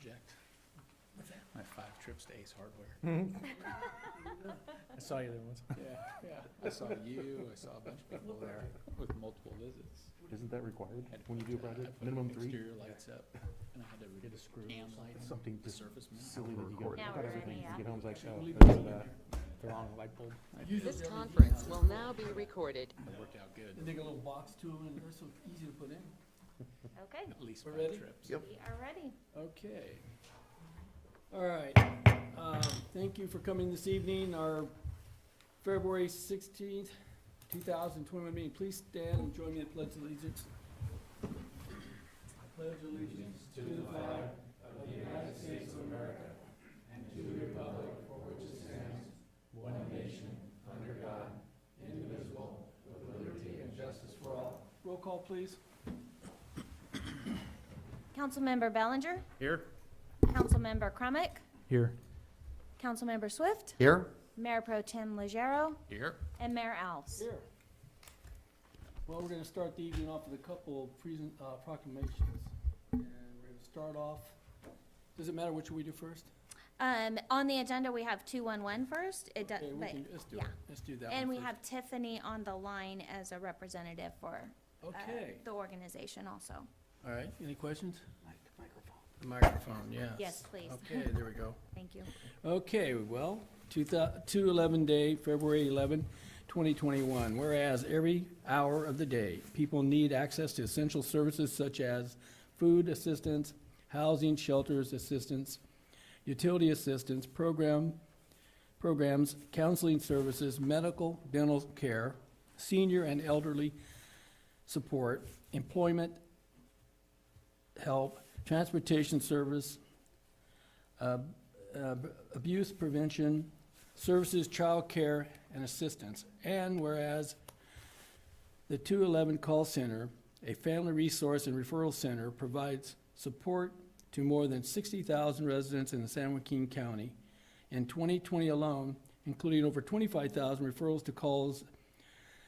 interject? My 5 trips to Ace Hardware. I saw you there once. Yeah. I saw you, I saw a bunch of people there with multiple visits. Isn't that required Had to when you put, do a project? I put Minimum 3? exterior lights up, and I had to Get a screw. can lights, Something the just surface mount. silly that you go, Now I got we're everything. ready, You get home, it's like, oh, Believe that's it. that. The wrong light bulb. This conference will now be recorded. It worked out good. They take a little box to them, and they're so easy to put in. Okay, At least We're 5 ready? trips. Yep. we are ready. Okay. All right. Thank you for coming this evening. Our February 16th, 2021 meeting. Please stand and join me in the Pledge of Allegiance. I pledge allegiance to the flag of the United States of America and to the republic for which it stands, one nation, under God, indivisible, with liberty and justice for all. Roll call, please. Councilmember Bellinger, Here? Councilmember Crumick, Here. Councilmember Swift, Here? Mayor Pro Tem Legero, Here. and Mayor Alves. Here. Well, we're gonna start the evening off with a couple of proclamations. And we're gonna start off, does it matter which we do first? On the agenda, we have 211 first. It does, Okay, but, let's do yeah. it. Let's do that one And we first. have Tiffany on the line as a representative for Okay, the organization also. all right, any questions? The microphone, yes. Yes, please. Okay, there we go. Thank you. Okay, well, 2/11 day, February 11, 2021. Whereas every hour of the day, people need access to essential services such as food assistance, housing, shelters assistance, utility assistance, programs, counseling services, medical, dental care, senior and elderly support, employment, help, transportation service, abuse prevention, services, child care, and assistance. And whereas the 211 call center, a family resource and referral center, provides support to more than 60,000 residents in the San Joaquin County. In 2020 alone, including over 25,000 referrals to calls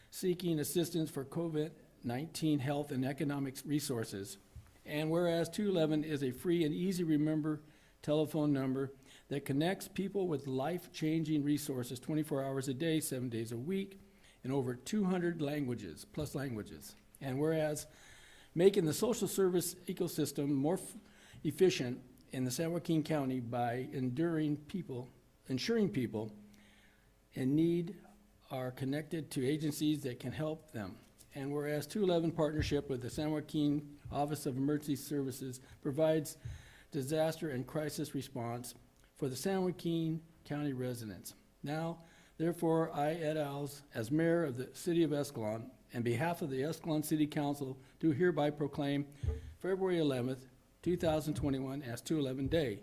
seeking assistance for COVID-19 health and economic resources. And whereas 211 is a free and easy remember telephone number that connects people with life-changing resources 24 hours a day, 7 days a week, in over 200 languages, plus languages. And whereas making the social service ecosystem more efficient in the San Joaquin County by ensuring people in need are connected to agencies that can help them. And whereas 211 partnership with the San Joaquin Office of Emergency Services provides disaster and crisis response for the San Joaquin County residents. Now, therefore, I, Ed Alves, as mayor of the city of Escalon, on behalf of the Escalon City Council, do hereby proclaim February 11th, 2021 as 211 Day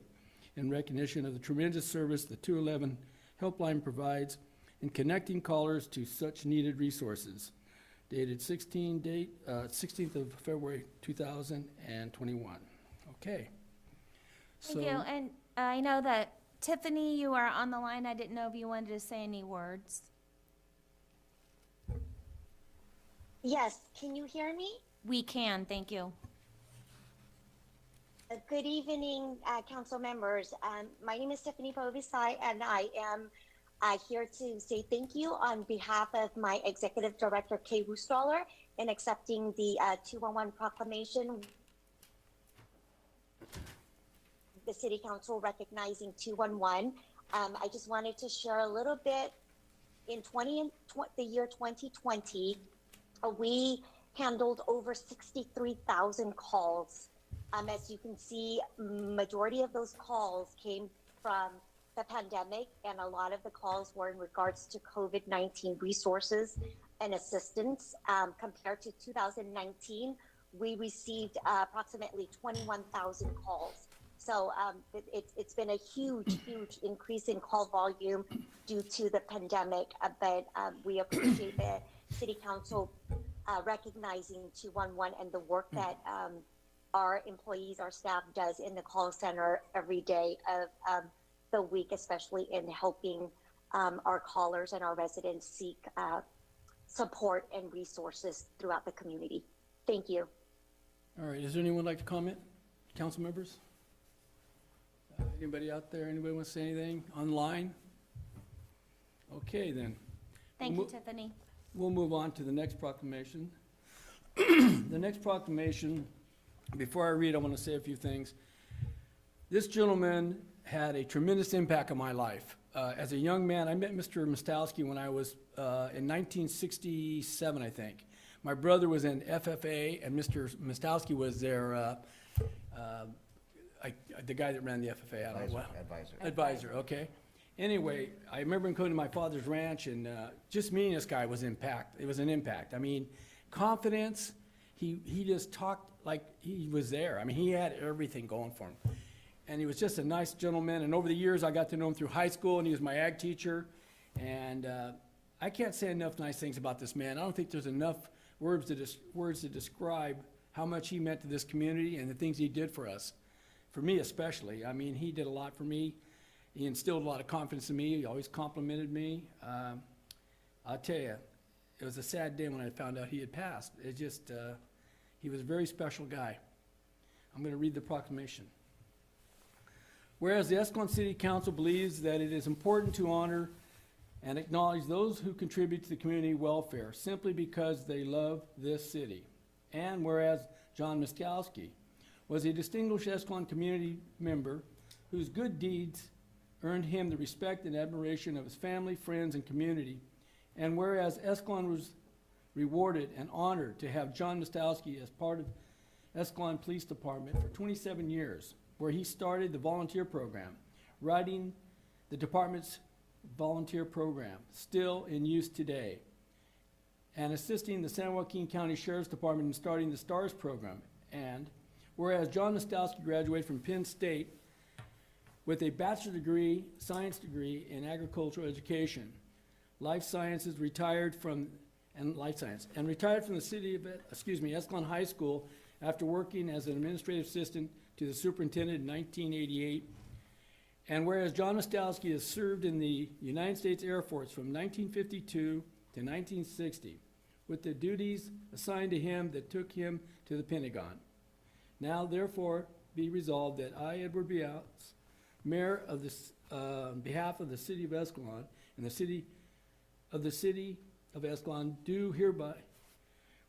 in recognition of the tremendous service the 211 helpline provides in connecting callers to such needed resources. Dated 16th of February 2021. Okay. Thank you. And I know that Tiffany, you are on the line. I didn't know if you wanted to say any words. Yes, can you hear me? We can, thank you. Good evening, council members. My name is Tiffany Povisai, and I am here to say thank you on behalf of my executive director, Kay Woostraller, in accepting the 211 proclamation. The city council recognizing 211. I just wanted to share a little bit. In the year 2020, we handled over 63,000 calls. As you can see, majority of those calls came from the pandemic, and a lot of the calls were in regards to COVID-19 resources and assistance. Compared to 2019, we received approximately 21,000 calls. So it's been a huge increase in call volume due to the pandemic, but we appreciate the City Council recognizing 211 and the work that our employees, our staff does in the call center every day of the week, especially in helping our callers and our residents seek support and resources throughout the community. Thank you. All right, does anyone like to comment? Council members? Anybody out there, anybody want to say anything online? Okay, then. Thank you, Mo- Tiffany. We'll move on to the next proclamation. The next proclamation, before I read, I want to say a few things. This gentleman had a tremendous impact on my life. As a young man, I met Mr. Mostowski when I was in 1967, I think. My brother was in FFA, and Mr. Mostowski was their, the guy that ran the FFA. I don't know what. Advisor, okay. Anyway, I remember him coming to my father's ranch, and just meeting this guy was impact. It was an impact. I mean, confidence. He just talked like he was there. I mean, he had everything going for him. And he was just a nice gentleman. And over the years, I got to know him through high school, and he was my ag teacher. And I can't say enough nice things about this man. I don't think there's enough words to describe how much he meant to this community and the things he did for us. For me especially. I mean, he did a lot for me. He instilled a lot of confidence in me. He always complimented me. I'll tell you, it was a sad day when I found out he had passed. It just, he was a very special guy. I'm going to read the proclamation. Whereas the Escalon City Council believes that it is important to honor and acknowledge those who contribute to the community welfare simply because they love this city. And whereas John Mostowski was a distinguished Escalon community member whose good deeds earned him the respect and admiration of his family, friends, and community. And whereas Escalon was rewarded and honored to have John Mostowski as part of Escalon Police Department for 27 years, where he started the volunteer program, writing the department's volunteer program, still in use today, and assisting the San Joaquin County Sheriff's Department in starting the STARS program. And whereas John Mostowski graduated from Penn State with a bachelor's degree, science degree in agricultural education, life sciences, and retired from the city of, Escalon High School after working as an administrative assistant to the superintendent in 1988. And whereas John Mostowski has served in the United States Air Force from 1952 to 1960, with the duties assigned to him that took him to the Pentagon. Now therefore be resolved that I, Edward Bialtz, Mayor of this, on behalf of the City of Escalon and the City of Escalon, do hereby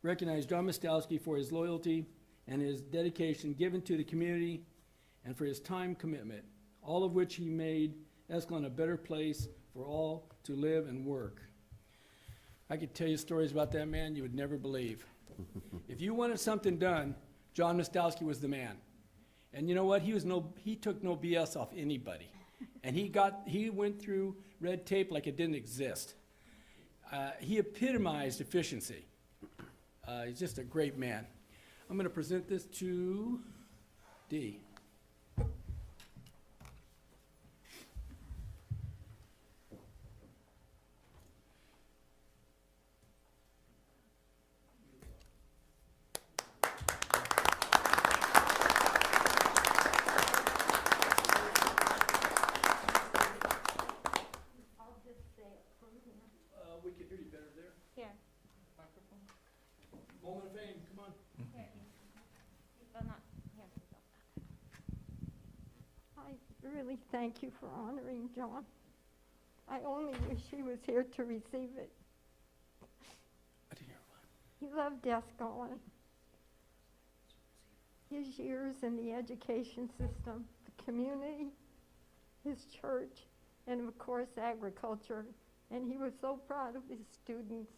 recognize John Mostowski for his loyalty and his dedication given to the community and for his time commitment, all of which he made Escalon a better place for all to live and work. I could tell you stories about that man you would never believe. If you wanted something done, John Mostowski was the man. And you know what? He took no BS off anybody. And he went through red tape like it didn't exist. He epitomized efficiency. He's just a great man. I'm going to present this to Dee. We can hear you better there. Here. Moment of fame, come on. Here. Oh, not here. I really thank you for honoring John. I only wish he was here to receive it. I didn't hear He loved Escalon. His years in the education system, the community, his church, and of course agriculture. And he was so proud of his students.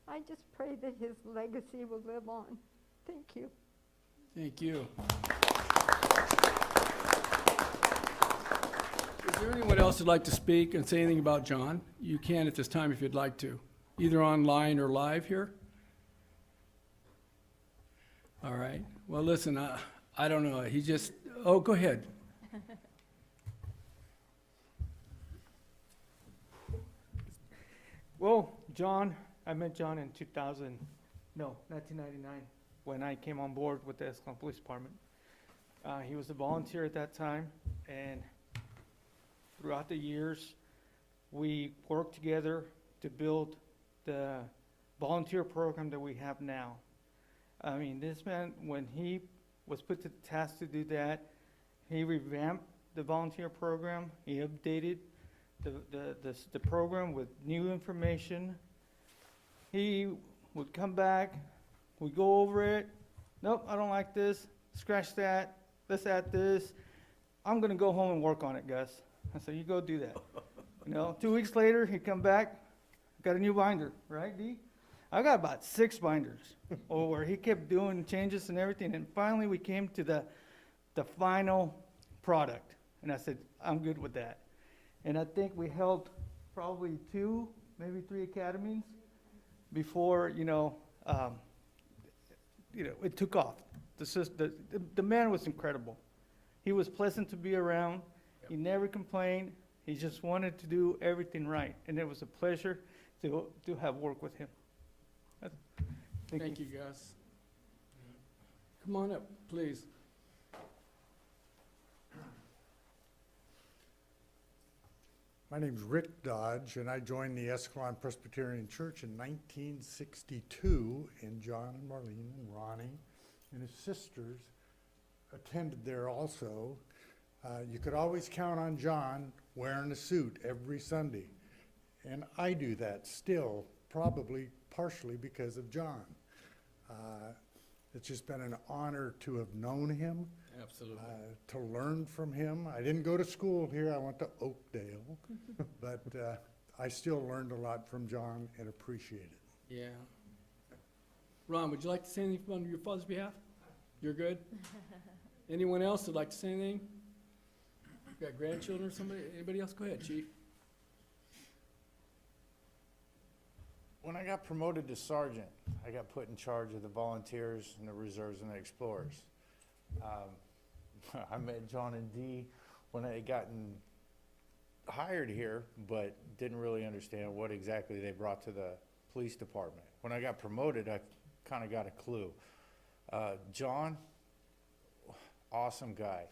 I just pray that his legacy will live on. Thank you. Thank you. Is there anyone else who'd like to speak and say anything about John? You can at this time if you'd like to, either online or live here. All right. Well, listen, I don't know. He just, oh, go ahead. Well, John, I met John in 1999, when I came on board with the Escalon Police Department. He was a volunteer at that time, and throughout the years, we worked together to build the volunteer program that we have now. I mean, this man, when he was put to the task to do that, he revamped the volunteer program. He updated the program with new information. He would come back, we'd go over it. Nope, I don't like this. Scratch that. Let's add this. I'm gonna go home and work on it, Gus. I said, you go do that. 2 weeks later, he'd come back, got a new binder, right, D? I got about 6 binders, where he kept doing changes and everything, and finally we came to the final product. And I said, I'm good with that. And I think we held probably 2, maybe 3 academies before, it took off. The man was incredible. He was pleasant to be around. He never complained. He just wanted to do everything right. And it was a pleasure to have worked with him. Thank you, Gus. Come on up, please. My name's Rick Dodge, and I joined the Escalon Presbyterian Church in 1962, and John and Marlene and Ronnie and his sisters attended there also. You could always count on John wearing a suit every Sunday, and I do that still, probably partially because of John. It's just been an honor to have known him. Absolutely. To learn from him. I didn't go to school here, I went to Oakdale, but I still learned a lot from John and appreciate it. Yeah. Ron, would you like to say anything on your father's behalf? You're good? Anyone else would like to say anything? Got grandchildren or somebody? Anybody else? Go ahead, Chief. When I got promoted to sergeant, I got put in charge of the volunteers and the reserves and the explorers. I met John and Dee when I had gotten hired here, but didn't really understand what exactly they brought to the police department. When I got promoted, I kind of got a clue. John, awesome guy.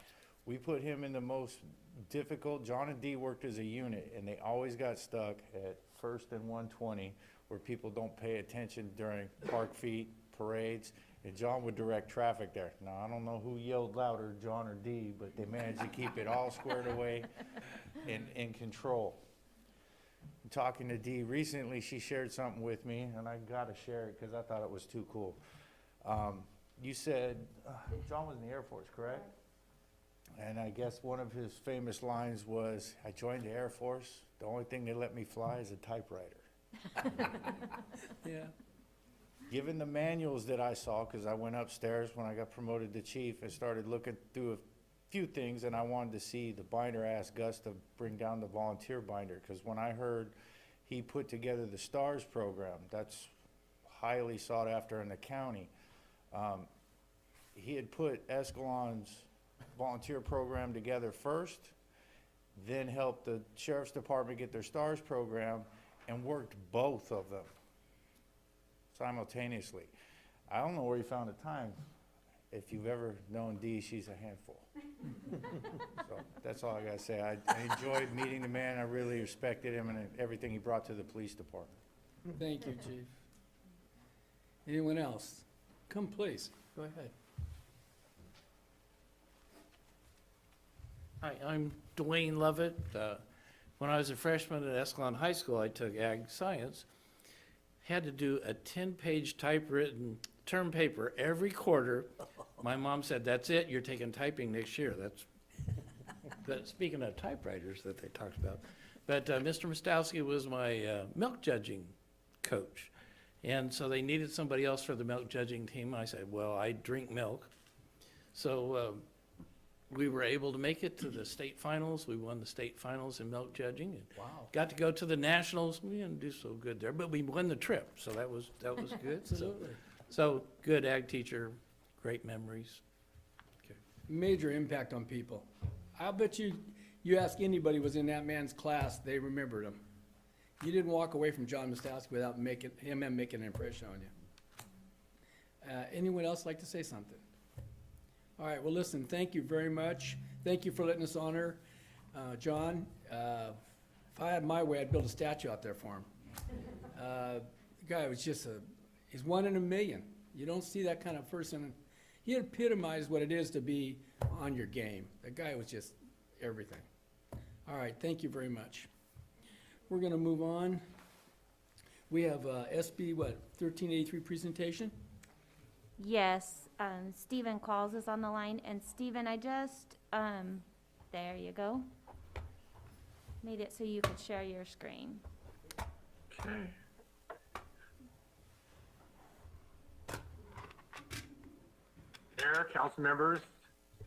We put him in the most difficult. John and Dee worked as a unit, and they always got stuck at 1st and 120, where people don't pay attention during park feet, parades. And John would direct traffic there. Now, I don't know who yelled louder, John or Dee, but they managed to keep it all squared away and in control. Talking to Dee recently, she shared something with me, and I got to share it because I thought it was too cool. You said John was in the Air Force, correct? And I guess one of his famous lines was, I joined the Air Force. The only thing they let me fly is a typewriter. Yeah. Given the manuals that I saw, because I went upstairs when I got promoted to chief and started looking through a few things, and I wanted to see the binder. I asked Gus to bring down the volunteer binder, because when I heard he put together the STARS program, that's highly sought after in the county. He had put Escalon's volunteer program together first, then helped the sheriff's department get their STARS program, and worked both of them simultaneously. I don't know where he found the time. If you've ever known Dee, she's a handful. So that's all I gotta say. I enjoyed meeting the man. I really respected him and everything he brought to the police department. Thank you, Chief. Anyone else? Come, please. Go ahead. Hi, I'm Dwayne Lovett. When I was a freshman at Escalon High School, I took ag science. Had to do a 10-page typewritten term paper every quarter. My mom said, that's it, you're taking typing next year. But speaking of typewriters that they talked about. But Mr. Mostowski was my milk judging coach. And so they needed somebody else for the milk judging team. I said, well, I drink milk. So we were able to make it to the state finals. We won the state finals in milk judging. And Wow. got to go to the nationals. We didn't do so good there, but we won the trip, so that was good. Absolutely. So good ag teacher, great memories. Major impact on people. I'll bet you ask anybody who was in that man's class, they remembered him. You didn't walk away from John Mostowski without making an impression on you. Anyone else like to say something? All right, well, listen, thank you very much. Thank you for letting us honor John. If I had my way, I'd build a statue out there for him. The guy was just he's one in a million. You don't see that kind of person. He epitomized what it is to be on your game. The guy was just everything. All right, thank you very much. We're gonna move on. We have SB, 1383 presentation? Yes, Stephen Qualls is on the line, and Stephen, I just, there you go. Made it so you could share your screen. Okay. Mayor, council members,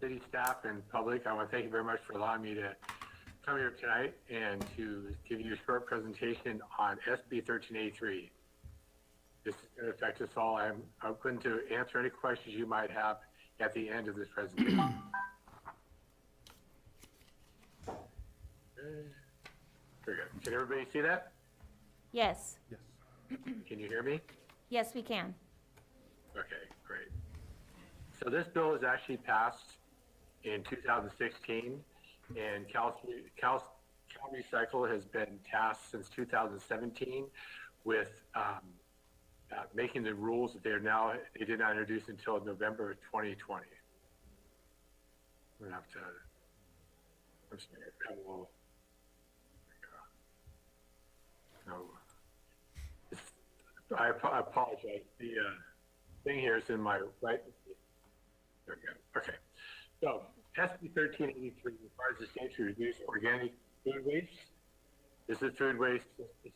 city staff, and public, I want to thank you very much for allowing me to come here tonight and to give you a short presentation on SB 1383. This is going to affect us all. I'm open to answer any questions you might have at the end of this presentation. Very good. Can everybody see that? Yes, Can you hear me? yes, we can. Okay, great. So this bill was actually passed in 2016, and Cal Recycle has been tasked since 2017 with making the rules that they did not introduce until November of 2020. We're gonna have to, I'm sorry, have a little, no. I apologize. The thing here is in my right. There we go. Okay. So SB 1383 requires the state to reduce organic food waste. This is food waste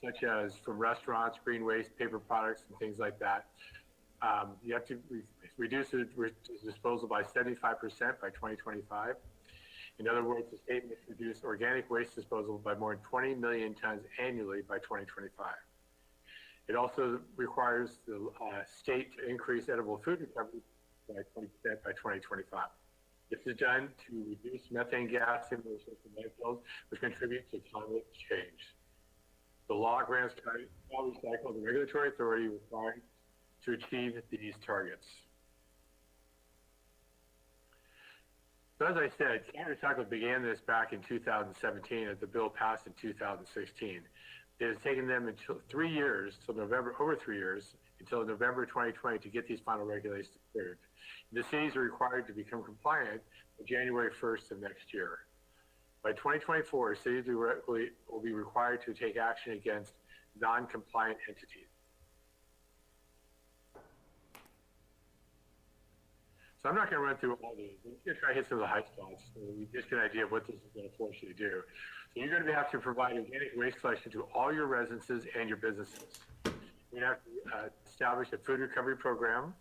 such as from restaurants, green waste, paper products, and things like that. You have to reduce the disposal by 75% by 2025. In other words, the state must reduce organic waste disposal by more than 20 million tons annually by 2025. It also requires the state to increase edible food recovery by 20% by 2025. This is done to reduce methane gas emissions from landfills, which contribute to climate change. The law grants Cal Recycle the regulatory authority required to achieve these targets. So as I said, Cal Recycle began this back in 2017 as the bill passed in 2016. It has taken them until 3 years, over 3 years, until November 2020 to get these final regulations cleared. The cities are required to become compliant by January 1st of next year. By 2024, cities will be required to take action against non-compliant entities. So I'm not going to run through all these. I'm just going to try to hit some of the high spots so you just get an idea of what this is going to force you to do. So you're going to have to provide organic waste collection to all your residences and your businesses. You're going to have to establish a food recovery program.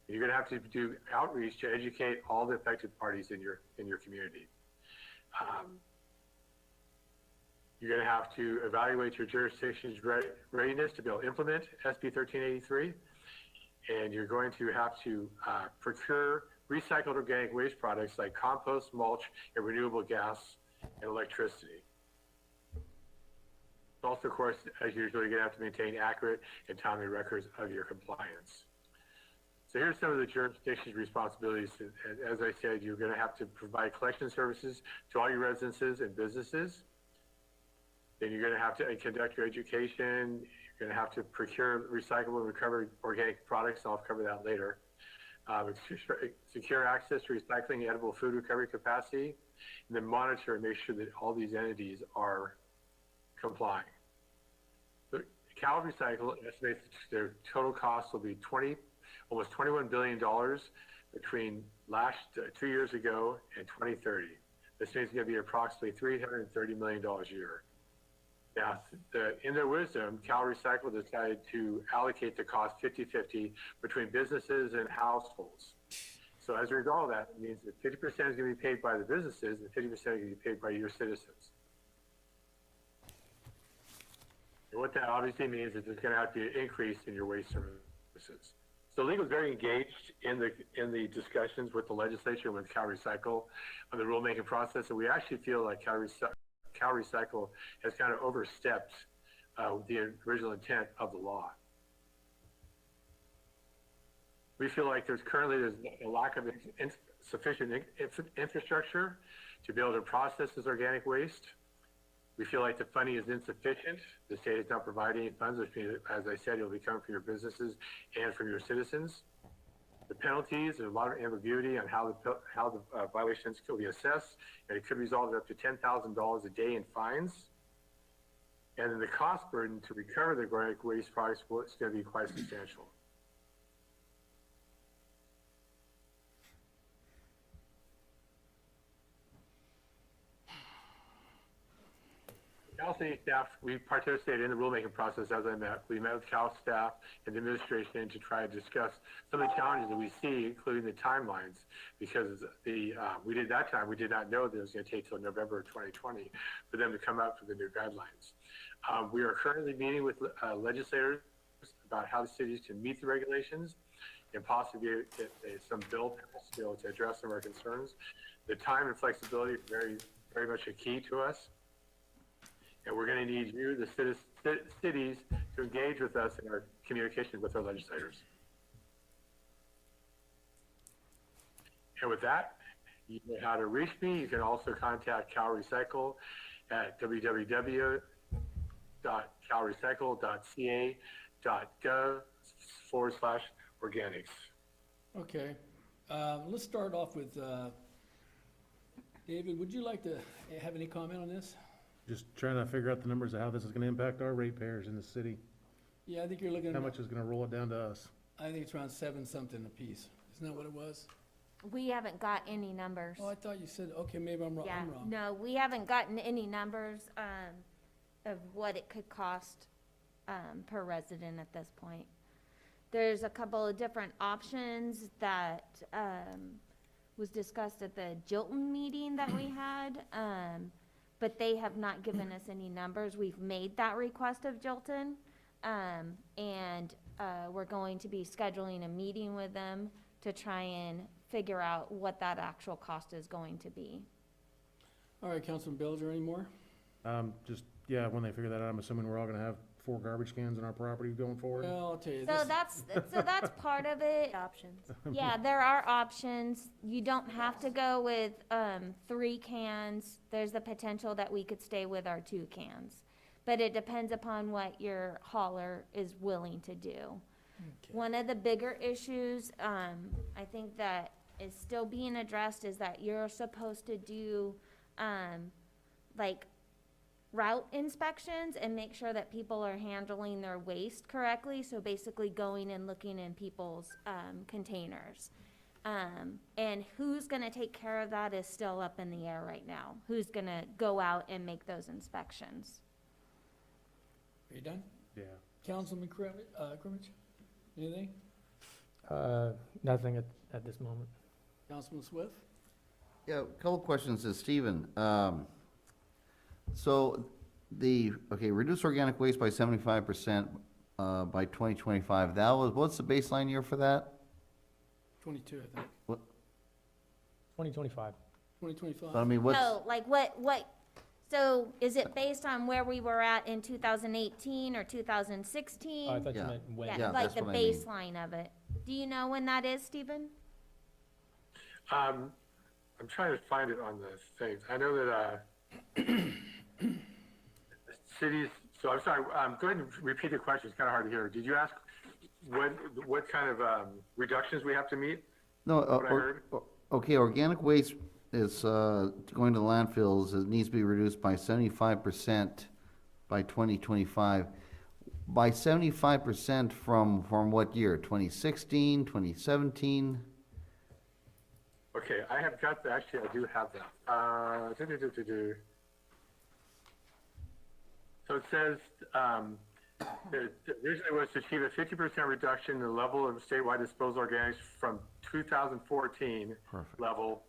You're going to have to do outreach to educate all the affected parties in your community. You're going to have to evaluate your jurisdiction's readiness to be able to implement SB 1383. And you're going to have to procure recycled organic waste products like compost, mulch, and renewable gas and electricity. Also, of course, as usual, you're going to have to maintain accurate and timely records of your compliance. So here's some of the jurisdiction's responsibilities. As I said, you're going to have to provide collection services to all your residences and businesses. Then you're going to have to conduct your education. You're going to have to procure recyclable and recovered organic products. I'll cover that later. Secure access to recycling edible food recovery capacity, and then monitor and make sure that all these entities are complying. So Cal Recycle estimates their total cost will be almost $21 billion between 2 years ago and 2030. This means it's going to be approximately $330 million a year. Now, in their wisdom, Cal Recycle decided to allocate the cost 50-50 between businesses and households. So as a result of that, it means that 50% is going to be paid by the businesses and 50% is going to be paid by your citizens. And what that obviously means is there's going to have to be an increase in your waste services. So legal is very engaged in the discussions with the legislature, with Cal Recycle on the rulemaking process, and we actually feel like Cal Recycle has kind of overstepped the original intent of the law. We feel like there's a lack of sufficient infrastructure to be able to process this organic waste. We feel like the funding is insufficient. The state is not providing any funds, which means, as I said, it will be coming from your businesses and from your citizens. The penalties, there's a lot of ambiguity on how the violations could be assessed, and it could result in up to $10,000 a day in fines. And then the cost burden to recover the organic waste products is going to be quite substantial. Cal City staff, we participated in the rulemaking process as I met. We met with Cal staff and the administration to try to discuss some of the challenges that we see, including the timelines, because we did not know that it was going to take till November of 2020 for them to come up with the new guidelines. We are currently meeting with legislators about how the cities can meet the regulations and possibly get some bill passed to be able to address some of our concerns. The time and flexibility is very, very much a key to us. And we're going to need you, the cities, to engage with us in our communication with our legislators. And with that, you know how to reach me. You can also contact Cal Recycle at www.calrecycle.ca.gov/organics. Okay, let's start off with, David, would you like to have any comment on this? Just trying to figure out the numbers of how this is gonna impact our ratepayers in the city. Yeah, I think you're looking at. How much is gonna roll it down to us? I think it's around 7 something a piece. Isn't that what it was? We haven't got any numbers. Oh, I thought you said, okay, maybe I'm wrong. Yeah, I'm wrong. no, we haven't gotten any numbers, of what it could cost, per resident at this point. There's a couple of different options that, was discussed at the Jilton meeting that we had, but they have not given us any numbers. We've made that request of Jilton, and we're going to be scheduling a meeting with them to try and figure out what that actual cost is going to be. All right, Councilman Belger, any more? Yeah, when they figure that out, I'm assuming we're all gonna have 4 garbage cans on our property going forward. Well, I'll tell you So this. that's part of it. Options. Yeah, there are options. You don't have to go with 3 cans. There's the potential that we could stay with our 2 cans. But it depends upon what your hauler is willing to do. Okay. One of the bigger issues, I think that is still being addressed is that you're supposed to do, like, route inspections and make sure that people are handling their waste correctly. So basically going and looking in people's containers. And who's gonna take care of that is still up in the air right now. Who's gonna go out and make those inspections? Are you done? Yeah. Councilman Crimmage, anything? Nothing at this moment. Councilman Swift? Yeah, a couple questions to Stephen. So reduce organic waste by 75% by 2025. What's the baseline year for that? 22, I think. What? 2025. 2025. I mean, what's? No, like what, so is it based on where we were at in 2018 or 2016? I thought you Yeah. meant when. Yeah, Yeah, like that's the what I mean. baseline of it. Do you know when that is, Stephen? I'm trying to find it on the things. I know that cities. So I'm sorry. Go ahead and repeat the question. It's kind of hard to hear. Did you ask what kind of reductions we have to meet? No, What I heard? okay, organic waste is going to landfills. It needs to be reduced by 75% by 2025. By 75% from what year? 2016, 2017? Okay, I have got that. Actually, I do have that. So it says that originally was to achieve a 50% reduction in the level of statewide disposal organics from 2014 Perfect. level,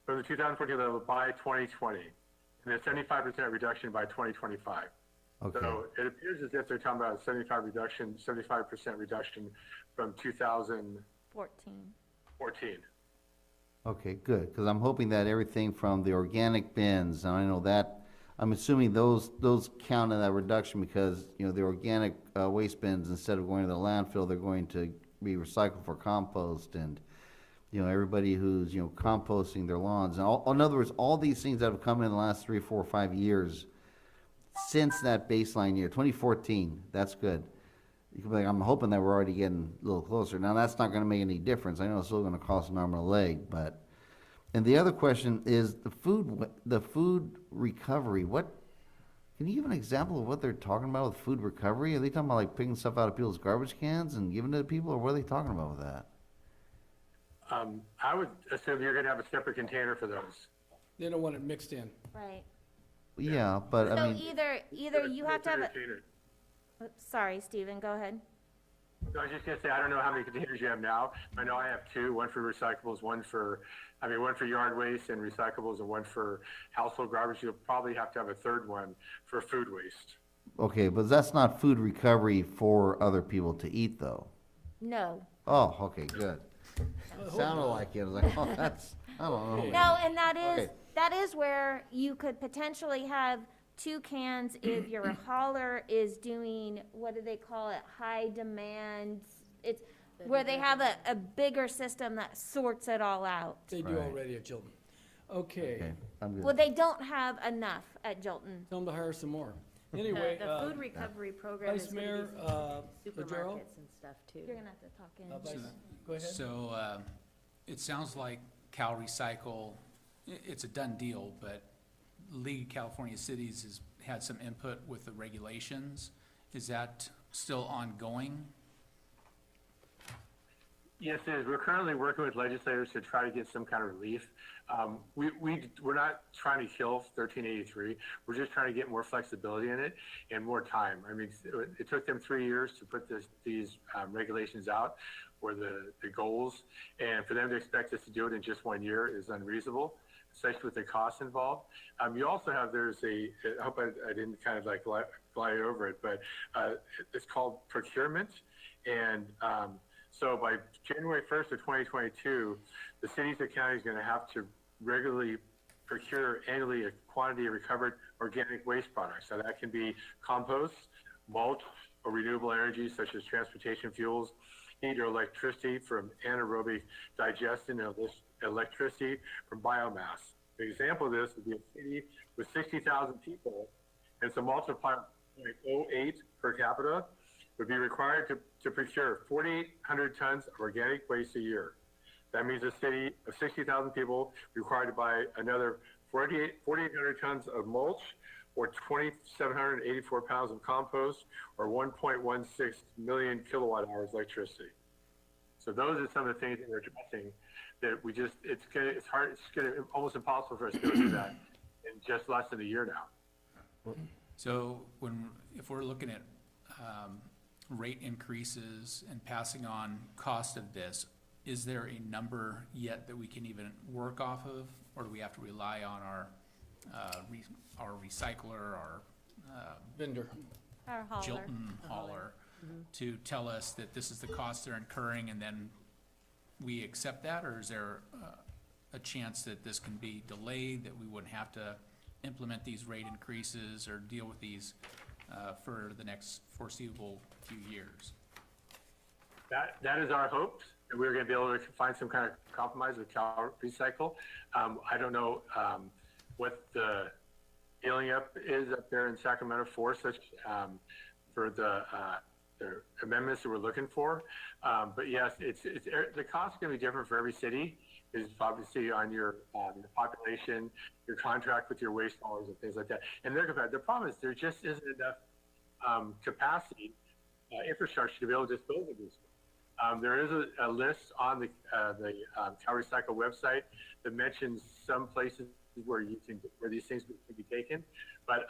from the 2014 level by 2020, and a 75% reduction by 2025. Okay. So it appears as if they're talking about a 75% reduction from 2014. Okay, good, because I'm hoping that everything from the organic bins, and I know that, I'm assuming those count in that reduction because, the organic waste bins, instead of going to the landfill, they're going to be recycled for compost, and, everybody who's, composting their lawns. And in other words, all these things that have come in the last 3, 4, 5 years since that baseline year, 2014, that's good. you could be like, I'm hoping that we're already getting a little closer. Now, that's not gonna make any difference. I know it's still gonna cost an arm and a leg, but, and the other question is the food recovery. Can you give an example of what they're talking about with food recovery? Are they talking about like picking stuff out of people's garbage cans and giving it to people, or what are they talking about with that? I would assume you're gonna have a separate container for those. They don't want it mixed in. Right. Yeah, but I So mean, either you have to have a, Container. sorry, Stephen, go ahead. So I was just gonna say, I don't know how many containers you have now. I know I have two, one for recyclables, one for yard waste and recyclables, and one for household garbage. You'll probably have to have a third one for food waste. okay, but that's not food recovery for other people to eat, though. No. Oh, okay, good. Sounded like it. I was like, oh, that's, I don't know. No, and that Okay. is where you could potentially have two cans if your hauler is doing, what do they call it, high demand. It's where they have a bigger system that sorts it all out. They do Right. already at Chilton. Okay, Okay, I'm good. Well, they don't have enough at Jolton. tell them to hire some more. Anyway, The food recovery program Vice is gonna Mayor, be Lajardo? supermarkets and stuff too. You're gonna have to talk in. Vice, go ahead. So, it sounds like Cal Recycle, it's a done deal, but League of California Cities has had some input with the regulations. Is that still ongoing? Yes, it is. We're currently working with legislators to try to get some kind of relief. We're not trying to kill 1383. We're just trying to get more flexibility in it and more time. I mean, it took them 3 years to put these regulations out, or the goals, and for them to expect us to do it in just 1 year is unreasonable, especially with the costs involved. You also have, I hope I didn't kind of like glide over it, but it's called Procurement. And so by January 1st of 2022, the cities and counties are going to have to regularly procure annually a quantity of recovered organic waste products. So that can be compost, mulch, or renewable energy such as transportation fuels, heat or electricity from anaerobic digestion, and electricity from biomass. An example of this would be a city with 60,000 people, and so multiply 0.08 per capita would be required to procure 4,800 tons of organic waste a year. That means a city of 60,000 people required to buy another 4,800 tons of mulch, or 2,784 pounds of compost, or 1.16 million kilowatt hours electricity. So those are some of the things that we're addressing that it's hard, it's gonna almost impossible for us to do that in just less than a year now. So if we're looking at rate increases and passing on cost of this, is there a number yet that we can even work off of, or do we have to rely on our recycler, our Vendor. Our hauler. Chilton hauler to tell us that this is the cost they're incurring, and then we accept that, or is there a chance that this can be delayed, that we wouldn't have to implement these rate increases or deal with these for the next foreseeable few years? That is our hopes, and we're going to be able to find some kind of compromise with Cal Recycle. I don't know what the dealing up is up there in Sacramento for the amendments that we're looking for. But yes, the cost is going to be different for every city. Is obviously on your population, your contract with your waste haulers and things like that. And the problem is there just isn't enough capacity, infrastructure to be able to dispose of these. There is a list on the Cal Recycle website that mentions some places where these things can be taken, but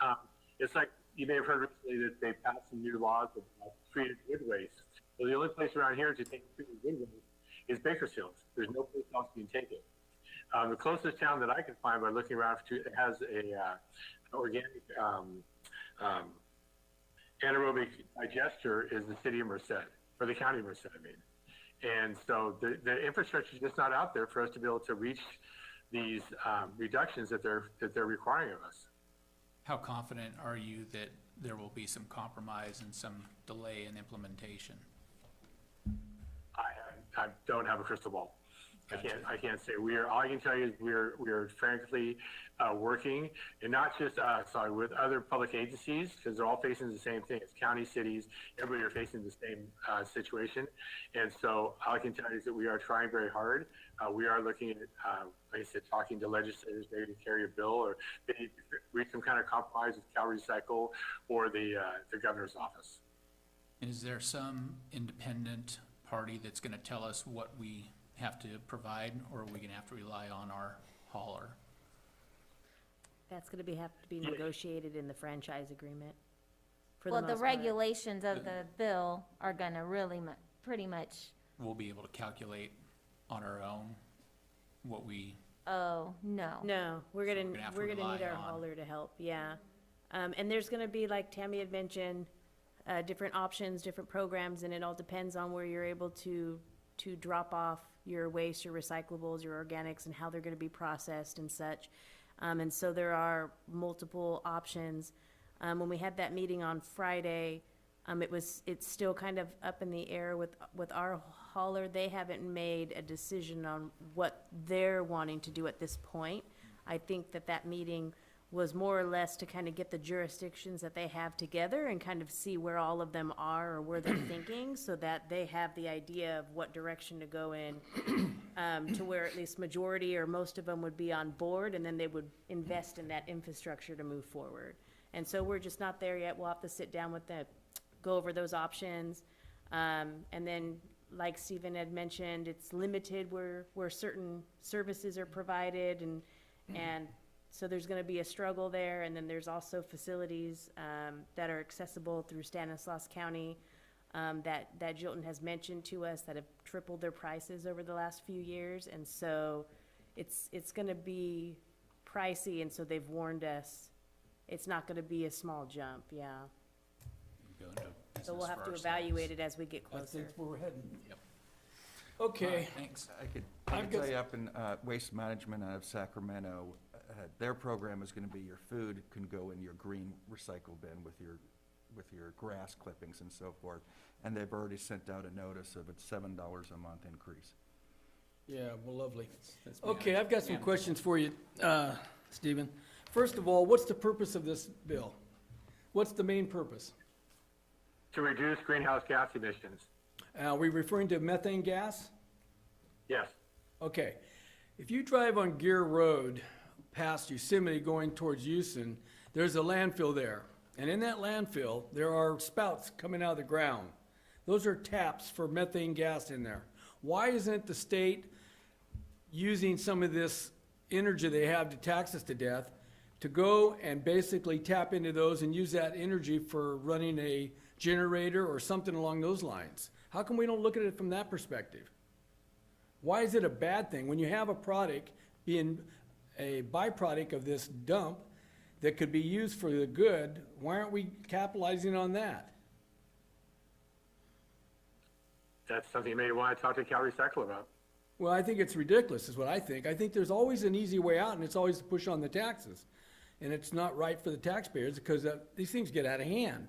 it's like you may have heard recently that they passed some new laws about treated wood waste. So the only place around here to take treated wood waste is Bakersfield. There's no place else you can take it. The closest town that I can find by looking around that has an organic anaerobic digester is the city of Merced, or the county of Merced, I mean. And so the infrastructure is just not out there for us to be able to reach these reductions that they're requiring of us. How confident are you that there will be some compromise and some delay in implementation? I don't have a crystal ball. I can't say. All I can tell you is we are frankly working, and not just us, with other public agencies, because they're all facing the same thing. It's county, cities, everybody are facing the same situation. And so all I can tell you is that we are trying very hard. We are looking at, like I said, talking to legislators maybe to carry a bill or maybe reach some kind of compromise with Cal Recycle or the governor's office. And is there some independent party that's gonna tell us what we have to provide, or are we gonna have to rely on our hauler? That's gonna have to be negotiated in the franchise agreement. For Well, the most part. regulations of the bill are gonna really pretty much, We'll be able to calculate on our own what we, oh, no. No, we're we're gonna, gonna have to we're gonna need rely our on- hauler to help, yeah. And there's gonna be, like Tammy had mentioned, different options, different programs, and it all depends on where you're able to drop off your waste, your recyclables, your organics, and how they're gonna be processed and such. And so there are multiple options. When we had that meeting on Friday, it's still kind of up in the air with our hauler. They haven't made a decision on what they're wanting to do at this point. I think that meeting was more or less to kind of get the jurisdictions that they have together and kind of see where all of them are or where they're thinking, so that they have the idea of what direction to go in, to where at least majority or most of them would be on board, and then they would invest in that infrastructure to move forward. And so we're just not there yet. We'll have to sit down with them, go over those options. And then, like Stephen had mentioned, it's limited where certain services are provided, and so there's gonna be a struggle there. And then there's also facilities, that are accessible through Stanislaus County, that Jilton has mentioned to us, that have tripled their prices over the last few years. And so it's gonna be pricey, and so they've warned us, it's not gonna be a small jump, yeah. go into So we'll business have for to ourselves. evaluate it as we get I closer. think where we're heading. Yep. All right, Okay, thanks. I could I've tell got- you up in Waste Management out of Sacramento, their program is gonna be your food can go in your green recycle bin with your grass clippings and so forth. And they've already sent out a notice of a $7 a month increase. yeah, well, lovely. That's Okay, bad. I've got some Yeah. questions for you, Stephen. First of all, what's the purpose of this bill? What's the main purpose? To reduce greenhouse gas emissions. Are we referring to methane gas? Yes. Okay. If you drive on Gear Road past Yosemite going towards Houston, there's a landfill there. And in that landfill, there are spouts coming out of the ground. Those are taps for methane gas in there. Why isn't the state using some of this energy they have to tax us to death to go and basically tap into those and use that energy for running a generator or something along those lines? How come we don't look at it from that perspective? Why is it a bad thing when you have a product being a byproduct of this dump that could be used for the good? Why aren't we capitalizing on that? That's something you may want to talk to Cal Recycle about. Well, I think it's ridiculous is what I think. I think there's always an easy way out, and it's always to push on the taxes. And it's not right for the taxpayers because these things get out of hand.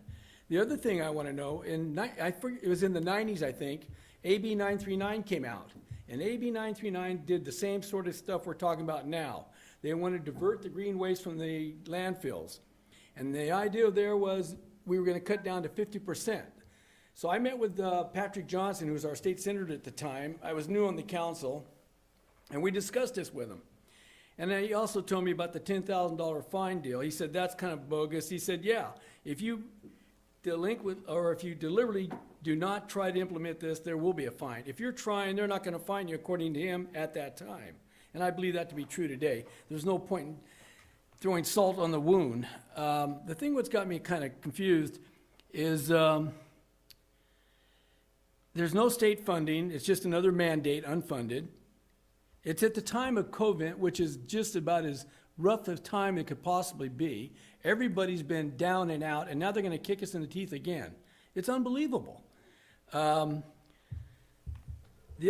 The other thing I want to know, it was in the 90s, I think, AB 939 came out. And AB 939 did the same sort of stuff we're talking about now. They wanted to divert the green waste from the landfills. And the idea there was we were going to cut down to 50%. So I met with Patrick Johnson, who was our state senator at the time. I was new on the council, and we discussed this with him. And then he also told me about the $10,000 fine deal. He said, that's kind of bogus. He said, yeah, if you delinquent, or if you deliberately do not try to implement this, there will be a fine. If you're trying, they're not going to fine you, according to him, at that time. And I believe that to be true today. There's no point in throwing salt on the wound. The thing what's got me kind of confused is there's no state funding. It's just another mandate, unfunded. It's at the time of COVID, which is just about as rough a time it could possibly be. Everybody's been down and out, and now they're going to kick us in the teeth again. It's unbelievable. The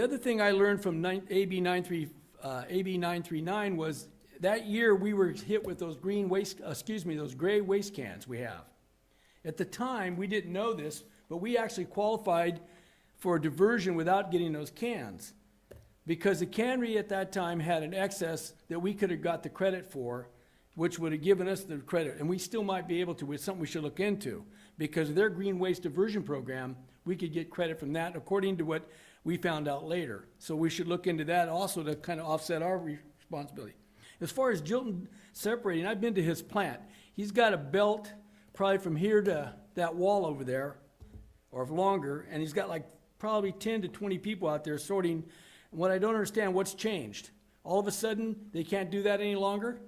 other thing I learned from AB 939 was that year we were hit with those those gray waste cans we have. At the time, we didn't know this, but we actually qualified for a diversion without getting those cans. Because the cannery at that time had an excess that we could have got the credit for, which would have given us the credit, and we still might be able to. It's something we should look into. Because of their green waste diversion program, we could get credit from that according to what we found out later. So we should look into that also to kind of offset our responsibility. As far as Jilton separating, I've been to his plant. He's got a belt probably from here to that wall over there, or longer, and he's got like probably 10 to 20 people out there sorting. What I don't understand, what's changed? All of a sudden, they can't do that any longer?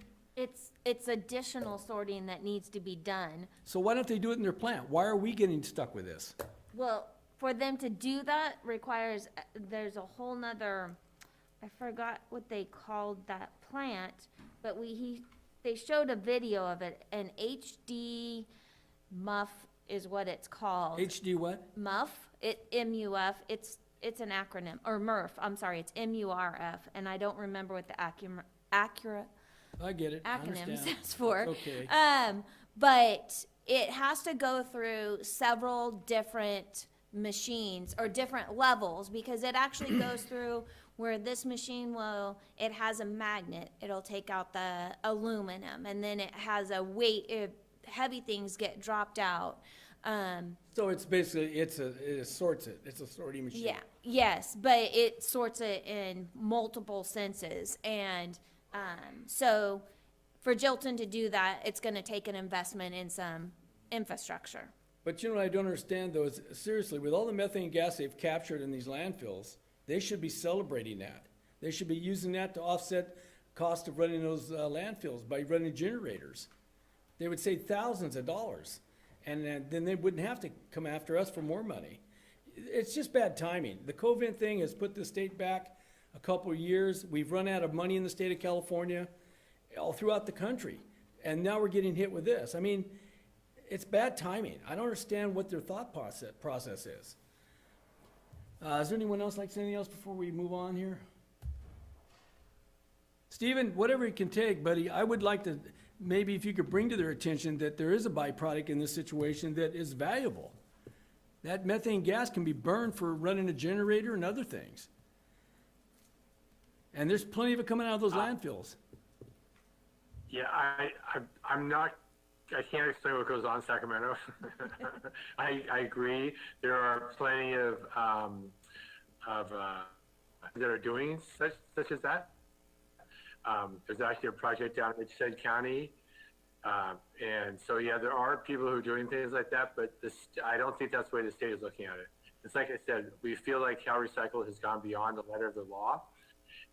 It's additional sorting that needs to be done. So why don't they do it in their plant? Why are we getting stuck with this? Well, for them to do that requires, there's a whole nother, I forgot what they called that plant, but they showed a video of it, an HD MUF is what it's called. HD what? MUF, MUF, it's an acronym, or MURF, I'm sorry, it's MURF, and I don't remember what the accurate I get it. I acronym understand. stands for. Okay. But it has to go through several different machines or different levels, because it actually goes through where this machine it has a magnet, it'll take out the aluminum, and then it has a weight, heavy things get dropped out. So it's basically, it sorts it. It's a sorting machine. Yeah, yes, but it sorts it in multiple senses, and so for Jilton to do that, it's gonna take an investment in some infrastructure. But you know what I don't understand though is, seriously, with all the methane gas they've captured in these landfills, they should be celebrating that. They should be using that to offset cost of running those landfills by running generators. They would save thousands of dollars, and then they wouldn't have to come after us for more money. It's just bad timing. The COVID thing has put the state back a couple of years. We've run out of money in the state of California, all throughout the country, and now we're getting hit with this. I mean, it's bad timing. I don't understand what their thought process is. Is there anyone else like to say anything else before we move on here? Stephen, whatever you can take, buddy, I would like to, maybe if you could bring to their attention that there is a byproduct in this situation that is valuable. That methane gas can be burned for running a generator and other things. And there's plenty of it coming out of those landfills. Yeah, I'm not, I can't explain what goes on in Sacramento. I agree. There are plenty of that are doing such as that. There's actually a project down in Edgehead County. And so, yeah, there are people who are doing things like that, but I don't think that's the way the state is looking at it. It's like I said, we feel like Cal Recycle has gone beyond the letter of the law,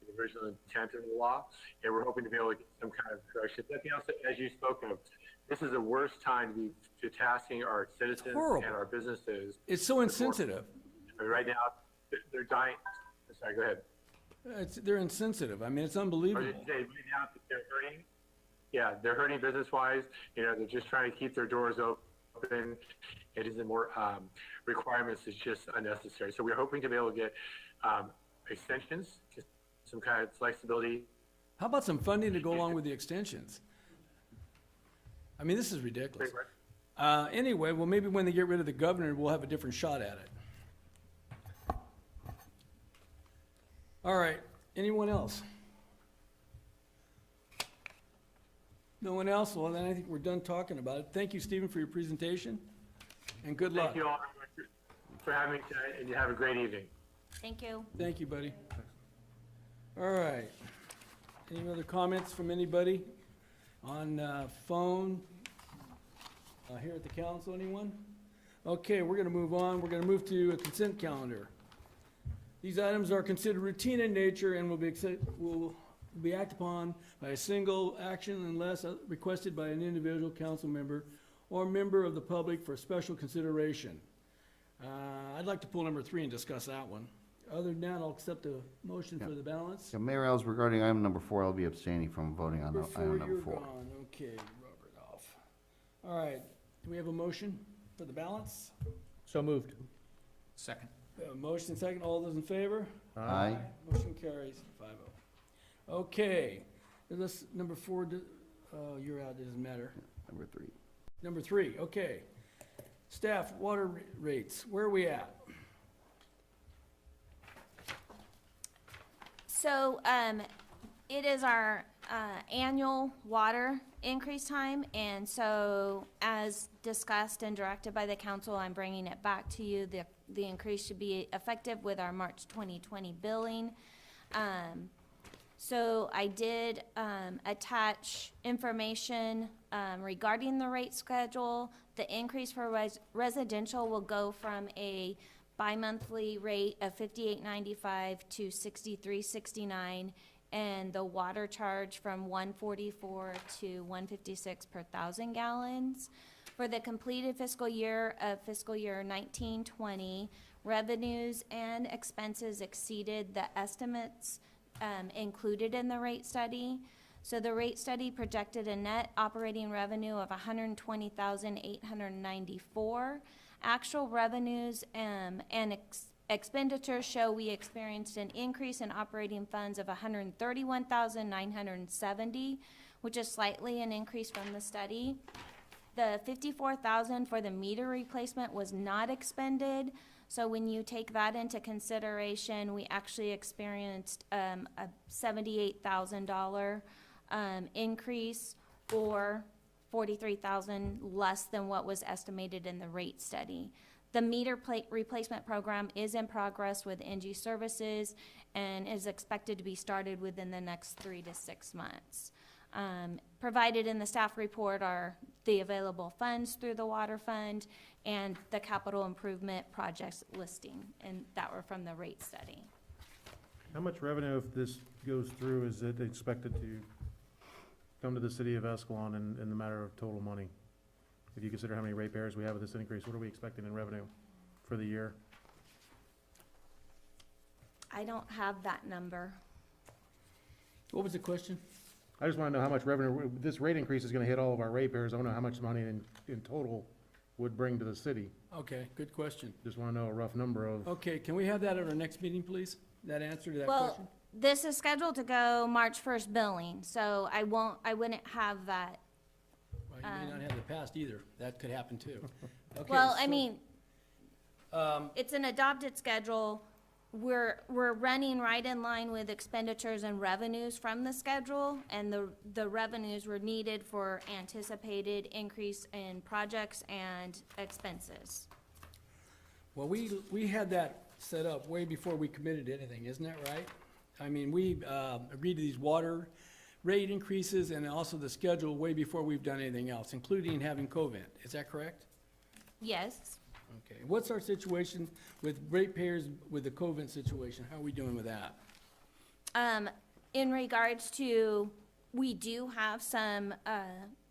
the original intent of the law, and we're hoping to be able to get some kind of correction. Nothing else, as you spoke of, this is the worst time to be tasking our citizens and our businesses. It's so insensitive. I mean, right now, they're dying. Sorry, go ahead. They're insensitive. I mean, it's unbelievable. Right now, they're hurting. Yeah, they're hurting business-wise. You know, they're just trying to keep their doors open. It isn't more requirements. It's just unnecessary. So we're hoping to be able to get extensions, some kind of flexibility. How about some funding to go along with the extensions? I mean, this is ridiculous. Anyway, well, maybe when they get rid of the governor, we'll have a different shot at it. All right, anyone else? No one else? Well, then I think we're done talking about it. Thank you, Stephen, for your presentation, and good luck. Thank you all for having me tonight, and you have a great evening. Thank you. Thank you, buddy. All right. Any other comments from anybody on phone? Here at the council, anyone? Okay, we're gonna move on. We're gonna move to a consent calendar. These items are considered routine in nature and will be acted upon by a single action unless requested by an individual council member or member of the public for special consideration. I'd like to pull number 3 and discuss that one. Other than that, I'll accept a motion for the balance. Yeah, Mayor Ells, regarding item number 4, I'll be abstaining from voting on item number You're 4. gone. Okay, Robert off. All right, do we have a motion for the balance? So moved. Second. Motion second, all those in favor? Aye. Motion carries 5-0. Okay, this, number 4, you're out, it doesn't matter. Number 3. Number 3, okay. Staff water rates, where are we at? So, it is our, annual water increase time, and so as discussed and directed by the council, I'm bringing it back to you. The increase should be effective with our March 2020 billing. So I did, attach information, regarding the rate schedule. The increase for residential will go from a bi-monthly rate of $58.95 to $63.69, and the water charge from $144 to $156 per 1,000 gallons. For the completed fiscal year of fiscal year 1920, revenues and expenses exceeded the estimates included in the rate study. So the rate study projected a net operating revenue of $120,894. Actual revenues and expenditures show we experienced an increase in operating funds of $131,970, which is slightly an increase from the study. The $54,000 for the meter replacement was not expended. So when you take that into consideration, we actually experienced a $78,000 increase, or $43,000 less than what was estimated in the rate study. The meter plate replacement program is in progress with NG Services and is expected to be started within the next 3 to 6 months. Provided in the staff report are the available funds through the water fund and the capital improvement projects listing, and that were from the rate study. How much revenue, if this goes through, is it expected to come to the city of Escalon in the matter of total money? If you consider how many ratepayers we have with this increase, what are we expecting in revenue for the year? I don't have that number. What was the question? I just want to know how much revenue, this rate increase is going to hit all of our ratepayers. I want to know how much money in total would bring to the city. Okay, good question. Just want to know a rough number of. Okay, can we have that at our next meeting, please? That answer to that Well, question? this is scheduled to go March 1st billing, so I wouldn't have that. Well, you may not have the past either. That could happen too. Okay, Well, I so, mean, it's an adopted schedule. We're running right in line with expenditures and revenues from the schedule, and the revenues were needed for anticipated increase in projects and expenses. Well, we had that set up way before we committed to anything, isn't that right? I mean, we agreed to these water rate increases and also the schedule way before we've done anything else, including having COVID. Is that correct? Yes. Okay. What's our situation with ratepayers with the COVID situation? How are we doing with that? In regards to, we do have some,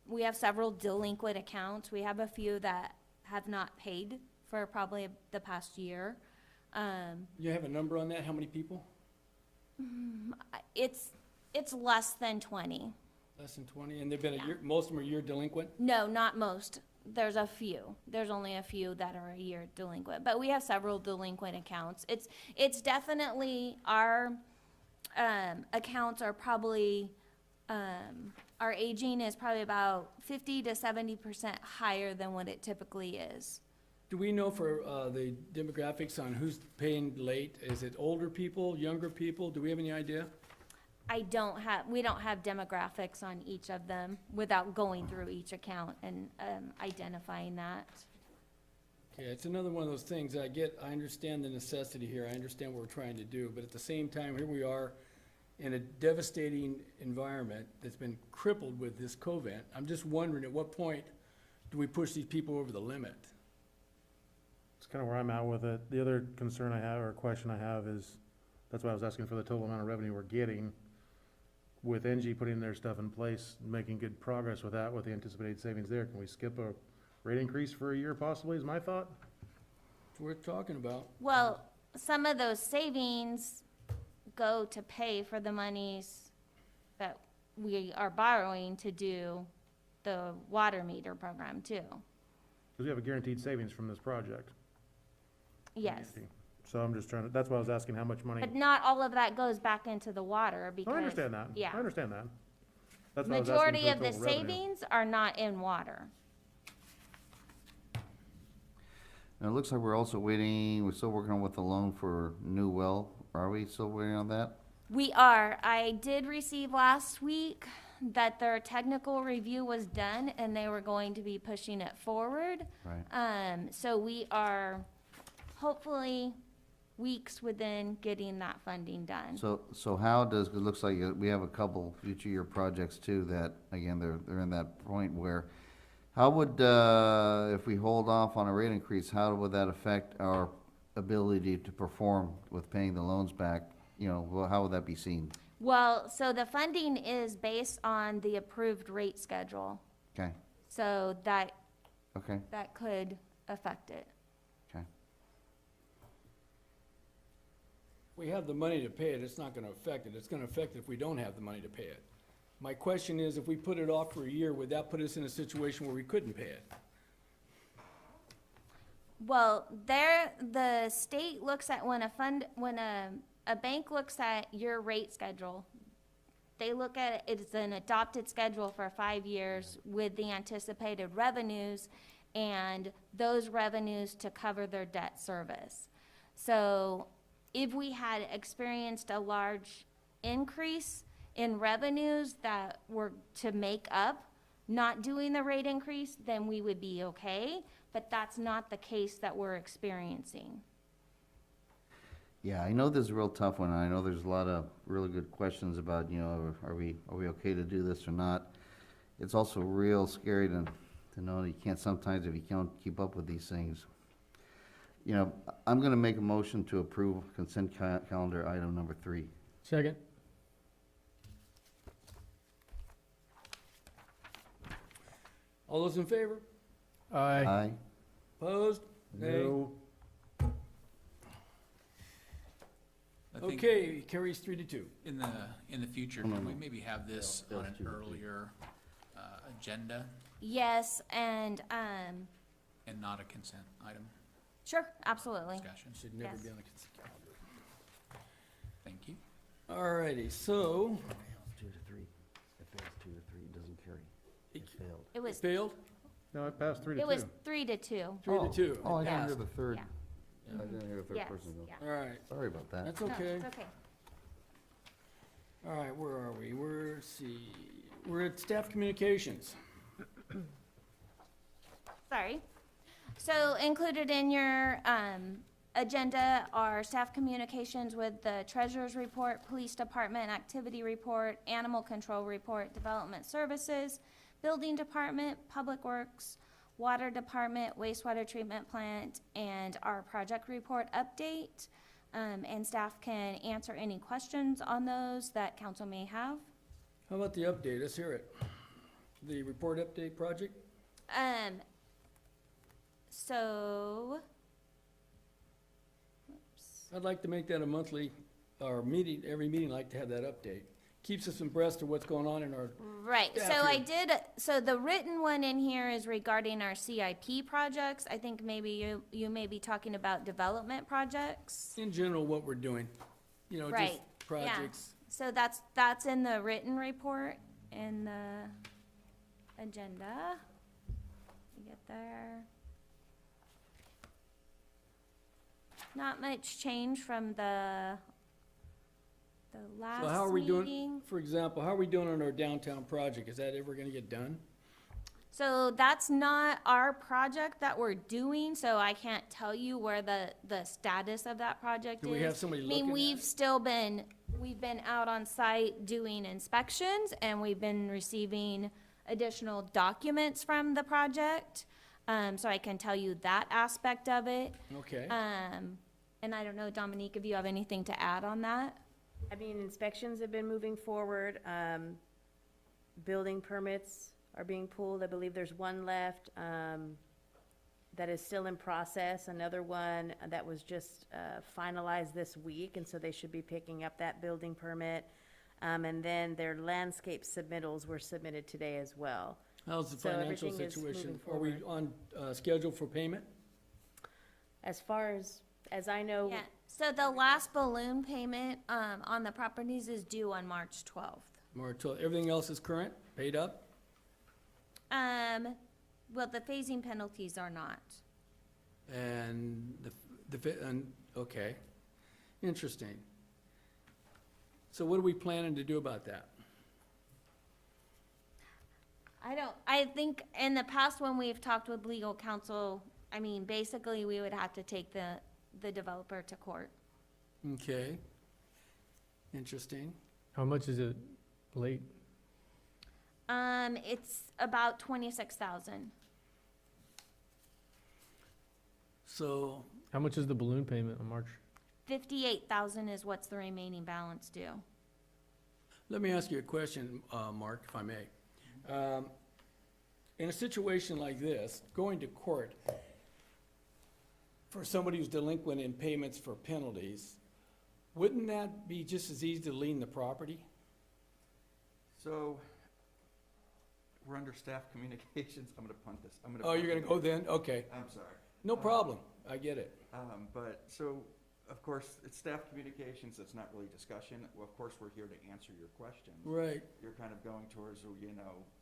we have several delinquent accounts. We have a few that have not paid for probably the past year. You have a number on that? How many people? It's less than 20. Less than 20? And they've been a year, most of them are year delinquent? No, not most. There's a few. There's only a few that are a year delinquent, but we have several delinquent accounts. It's definitely, our accounts are probably, our aging is probably about 50 to 70% higher than what it typically is. Do we know for the demographics on who's paying late? Is it older people, younger people? Do we have any idea? we don't have demographics on each of them without going through each account and identifying that. Okay, it's another one of those things I understand the necessity here, I understand what we're trying to do, but at the same time, here we are in a devastating environment that's been crippled with this COVID. I'm just wondering, at what point do we push these people over the limit? It's kind of where I'm at with it. The other concern I have, or question I have, is, that's why I was asking for the total amount of revenue we're getting. With NG putting their stuff in place, making good progress with that, with the anticipated savings there, can we skip a rate increase for a year possibly, is my thought? It's worth talking about. Well, some of those savings go to pay for the monies that we are borrowing to do the water meter program too. Because we have a guaranteed savings from this project. Yes. So I'm just trying to, that's why I was asking how much money. But not all of that goes back into the water because. I understand that. Yeah. I understand that. That's why I was asking Majority for of the total revenue. savings are not in water. Now, it looks like we're also waiting, we're still working on with the loan for New Well. Are we still waiting on that? We are. I did receive last week that their technical review was done and they were going to be pushing it forward. Right. So we are hopefully weeks within getting that funding done. So how does, 'cause it looks like we have a couple future year projects too that, again, they're in that point where, how would, if we hold off on a rate increase, how would that affect our ability to perform with paying the loans back? You know, well, how would that be seen? Well, so the funding is based on the approved rate schedule. Okay, So that okay, could affect it. okay. We have the money to pay it, it's not gonna affect it. It's gonna affect it if we don't have the money to pay it. My question is, if we put it off for a year, would that put us in a situation where we couldn't pay it? Well, the state looks at when a bank looks at your rate schedule, they look at it as an adopted schedule for 5 years with the anticipated revenues and those revenues to cover their debt service. So if we had experienced a large increase in revenues that were to make up not doing the rate increase, then we would be okay, but that's not the case that we're experiencing. Yeah, I know this is a real tough one, and I know there's a lot of really good questions about, you know, are we okay to do this or not? It's also real scary to know that you can't, sometimes if you can't keep up with these things. You know, I'm gonna make a motion to approve consent calendar item number 3. Second. All those in favor? Aye. Aye. Opposed? Nay. No. I think Okay, carries 3-2. in the future, No, no, can we no. maybe have this Yeah, on that's an 2-2. earlier, agenda Yes, and, and not a consent item sure, absolutely. discussion? Should never Yes. be on a consent calendar. Thank you. Alrighty, so, Fails 2 to 3. It fails 2 to 3, it doesn't carry. It failed. It was, failed, No, it passed 3 to 2. it was 3-2. 3-2. Oh, I Yes. didn't hear the third. Yeah. I didn't hear the third Yes, person go. yeah. Alright, Sorry about that. that's No, okay. it's okay. Alright, where are we? We're at staff communications. Sorry. So included in your agenda are staff communications with the treasurer's report, police department activity report, animal control report, development services, building department, public works, water department, wastewater treatment plant, and our project report update. And staff can answer any questions on those that council may have. How about the update? Let's hear it. The report update project? So, I'd like to make that a monthly, or meeting, every meeting, like to have that update. Keeps us abreast of what's going on in our, right, so staff I here. did, so the written one in here is regarding our CIP projects. I think maybe you may be talking about development projects. in general, what we're doing. You know, just Right, yeah. projects. So that's in the written report in the agenda. You get there. Not much change from the last So how are we doing, meeting. for example, how are we doing on our downtown project? Is that ever gonna get done? So that's not our project that we're doing, so I can't tell you where the status of that project is. Do we have somebody I looking mean, at we've it? still been, we've been out on site doing inspections, and we've been receiving additional documents from the project. So I can tell you that aspect of it. Okay. And I don't know, Dominique, if you have anything to add on that? I mean, inspections have been moving forward. Building permits are being pulled. I believe there's one left that is still in process. Another one that was just finalized this week, and so they should be picking up that building permit. And then their landscape submittals were submitted today as well. How's the So financial everything is situation? moving Are we forward. on, schedule for payment? As far as I know, Yeah, so the last balloon payment, on the properties is due on March 12th. Everything else is current, paid up? Well, the phasing penalties are not. And okay, interesting. So what are we planning to do about that? I think in the past when we've talked with legal counsel, I mean, basically, we would have to take the developer to court. Okay. Interesting. How much is it late? It's about 26,000. So, How much is the balloon payment on March? 58,000 is what's the remaining balance due. let me ask you a question, Mark, if I may. In a situation like this, going to court for somebody who's delinquent in payments for penalties, wouldn't that be just as easy to lien the property? So, we're under staff communications, I'm gonna punt this, Oh, you're gonna go then? Okay, I'm sorry. no problem, I get it. But, so, of course, it's staff communications, it's not really discussion. Well, of course, we're here to answer your questions. Right, You're kind of going towards,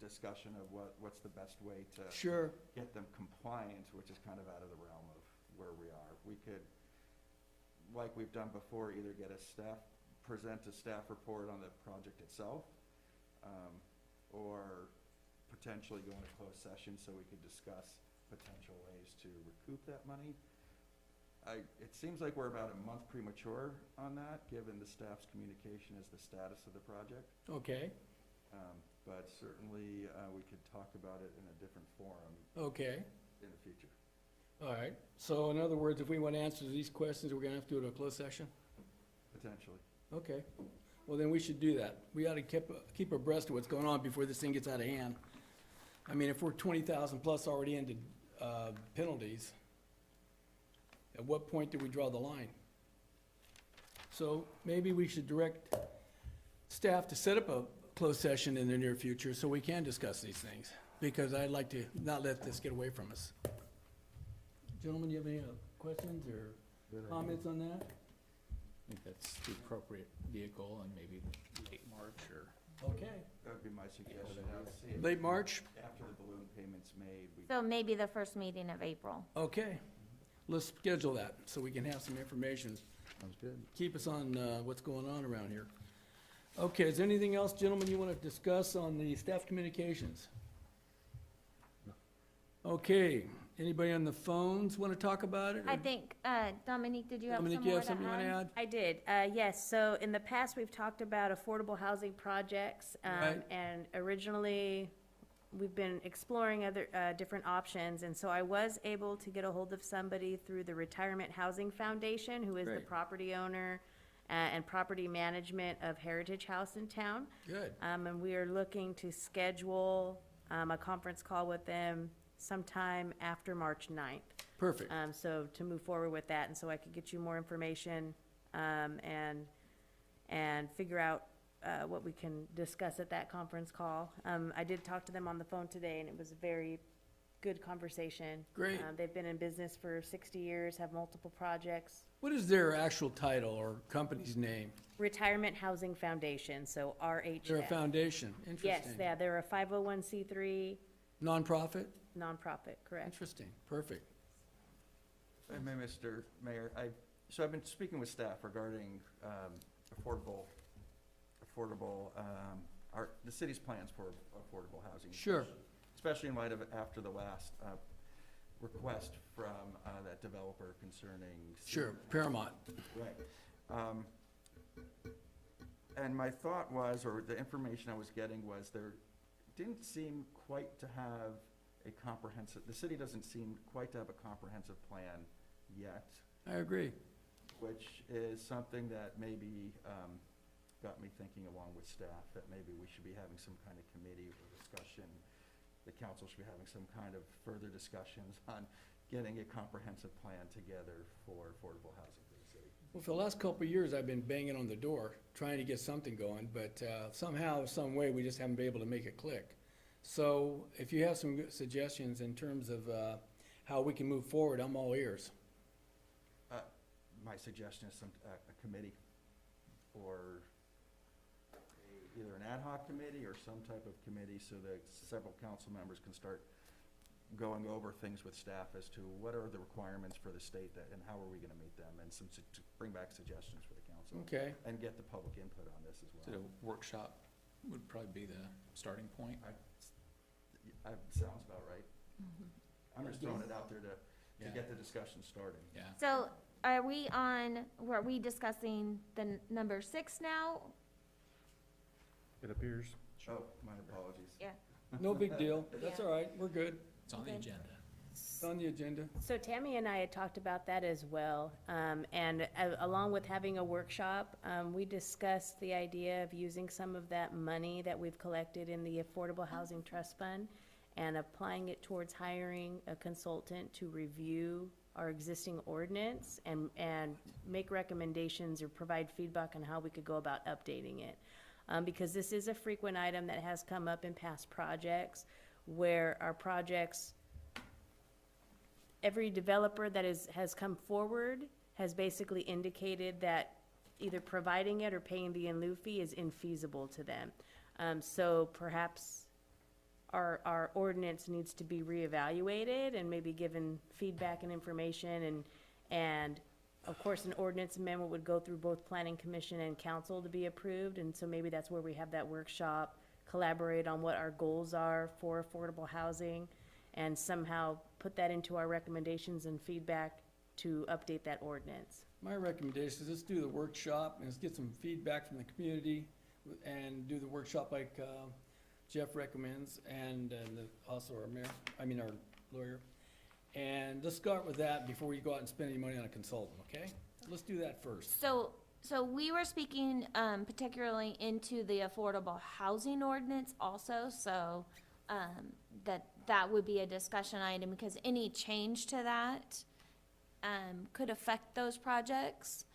discussion of what's the best way to sure, get them compliant, which is kind of out of the realm of where we are. We could, like we've done before, either present a staff report on the project itself, or potentially go into closed session so we could discuss potential ways to recoup that money. It seems like we're about a month premature on that, given the staff's communication as the status of the project. okay, But certainly, we could talk about it in a different forum okay, in the future. all right. So in other words, if we want to answer these questions, we're gonna have to do it in a closed session? Potentially. Okay, well then we should do that. We ought to keep abreast of what's going on before this thing gets out of hand. I mean, if we're 20,000 plus already into penalties, at what point do we draw the line? So maybe we should direct staff to set up a closed session in the near future so we can discuss these things, because I'd like to not let this get away from us. Gentlemen, you have any questions or comments on that? I think that's the appropriate vehicle and maybe late March or. Okay. That would be my suggestion. I'll see if Late March? after the balloon payment's made, we So maybe the first meeting of April. Okay. Let's schedule that so we can have some information. Sounds good. Keep us on what's going on around here. Okay, is there anything else, gentlemen, you want to discuss on the staff communications? Okay, anybody on the phones want to talk about it? or- I think, Dominique, did you have some Dominique, more you have to something you want to add? add? I did, yes, so in the past, we've talked about affordable housing projects, Right. and originally, we've been exploring other, different options, and so I was able to get a hold of somebody through the Retirement Housing Foundation, who is the Great. property owner, and property management of Heritage House in town. Good, And we are looking to schedule, a conference call with them sometime after March 9th. perfect. So to move forward with that, and so I could get you more information, and figure out, what we can discuss at that conference call. I did talk to them on the phone today, and it was a very good conversation. Great. They've been in business for 60 years, have multiple projects. What is their actual title or company's name? Retirement Housing Foundation, so RHF. They're a foundation, Yes, interesting. they're a 501c3 Nonprofit? nonprofit, correct? Interesting, perfect. If I may, Mr. Mayor, so I've been speaking with staff regarding the city's plans for affordable housing. Sure. Especially in light of after the last request from that developer concerning. Sure, Paramount. Right. And my thought was, or the information I was getting was, there didn't seem quite to have the city doesn't seem quite to have a comprehensive plan yet, I agree. which is something that maybe got me thinking along with staff, that maybe we should be having some kind of committee or discussion. The council should be having some kind of further discussions on getting a comprehensive plan together for affordable housing for the city. Well, for the last couple of years, I've been banging on the door, trying to get something going, but somehow, some way, we just haven't been able to make it click. So if you have some good suggestions in terms of how we can move forward, I'm all ears. My suggestion is a committee, or either an ad hoc committee or some type of committee, so that several council members can start going over things with staff as to what are the requirements for the state and how are we gonna meet them, and to bring back suggestions for the council. council. Okay. And get the public input on this as So well. a workshop would probably be the starting point. Sounds about right. I'm just throwing it out there to Yeah. get the discussion started. Yeah. So were we discussing the number 6 now? It appears. Oh, my apologies. Yeah. No big deal. That's Yeah. all right. We're good. It's on the Okay. agenda. It's on the agenda. So Tammy and I had talked about that as well, and along with having a workshop, we discussed the idea of using some of that money that we've collected in the Affordable Housing Trust Fund and applying it towards hiring a consultant to review our existing ordinance and make recommendations or provide feedback on how we could go about updating it. Because this is a frequent item that has come up in past projects, where our projects, every developer that has come forward has basically indicated that either providing it or paying the in lieu fee is infeasible to them. So perhaps our ordinance needs to be reevaluated and maybe given feedback and information, and of course, an ordinance amendment would go through both planning commission and council to be approved, and so maybe that's where we have that workshop, collaborate on what our goals are for affordable housing, and somehow put that into our recommendations and feedback to update that ordinance. My recommendation is let's do the workshop and let's get some feedback from the community and do the workshop like Jeff recommends and also our lawyer. And let's start with that before we go out and spend any money on a consultant, okay? Let's do that first. So we were speaking particularly into the affordable housing ordinance also, so that would be a discussion item, because any change to that could affect those projects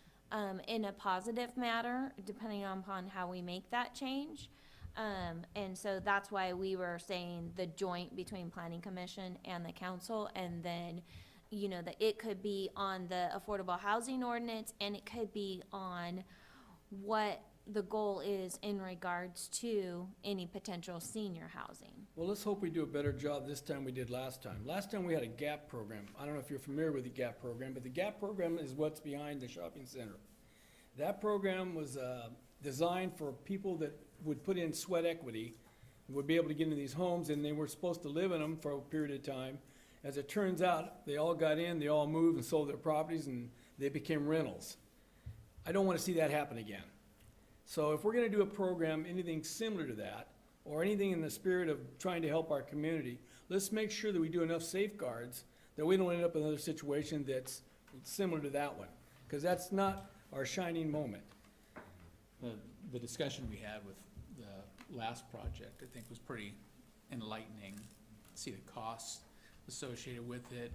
in a positive manner, depending upon how we make that change. And so that's why we were saying the joint between planning commission and the council, and then, that it could be on the affordable housing ordinance, and it could be on what the goal is in regards to any potential senior housing. Well, let's hope we do a better job this time we did last time. Last time we had a GAP program. I don't know if you're familiar with the GAP program, but the GAP program is what's behind the shopping center. That program was designed for people that would put in sweat equity, would be able to get into these homes, and they were supposed to live in them for a period of time. As it turns out, they all got in, they all moved and sold their properties, and they became rentals. I don't want to see that happen again. So if we're going to do a program, anything similar to that, or anything in the spirit of trying to help our community, let's make sure that we do enough safeguards that we don't end up in another situation that's similar to that one, because that's not our shining moment. The discussion we had with the last project, I think, was pretty enlightening. See the costs associated with it.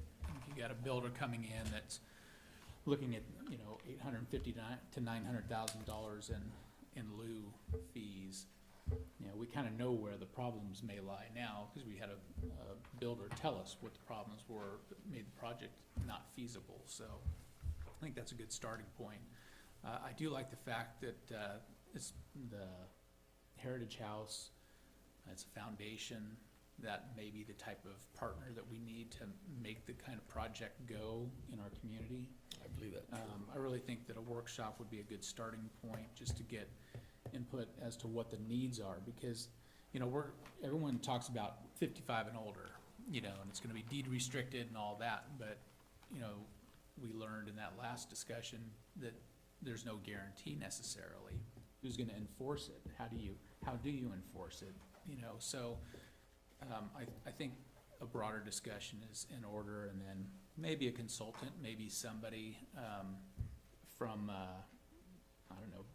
You got a builder coming in that's looking at, $850,000 to $900,000 in lieu fees. We kind of know where the problems may lie now, because we had a builder tell us what the problems were that made the project not feasible. So I think that's a good starting point. I do like the fact that it's the Heritage House, it's a foundation. That may be the type of partner that we need to make the kind of project go in our community. I believe that. I really think that a workshop would be a good starting point, just to get input as to what the needs are, because, everyone talks about 55 and older, and it's gonna be deed restricted and all that, but, we learned in that last discussion that there's no guarantee necessarily. Who's gonna enforce it? How do you enforce it? So, I think a broader discussion is in order, and then maybe a consultant, maybe somebody, from,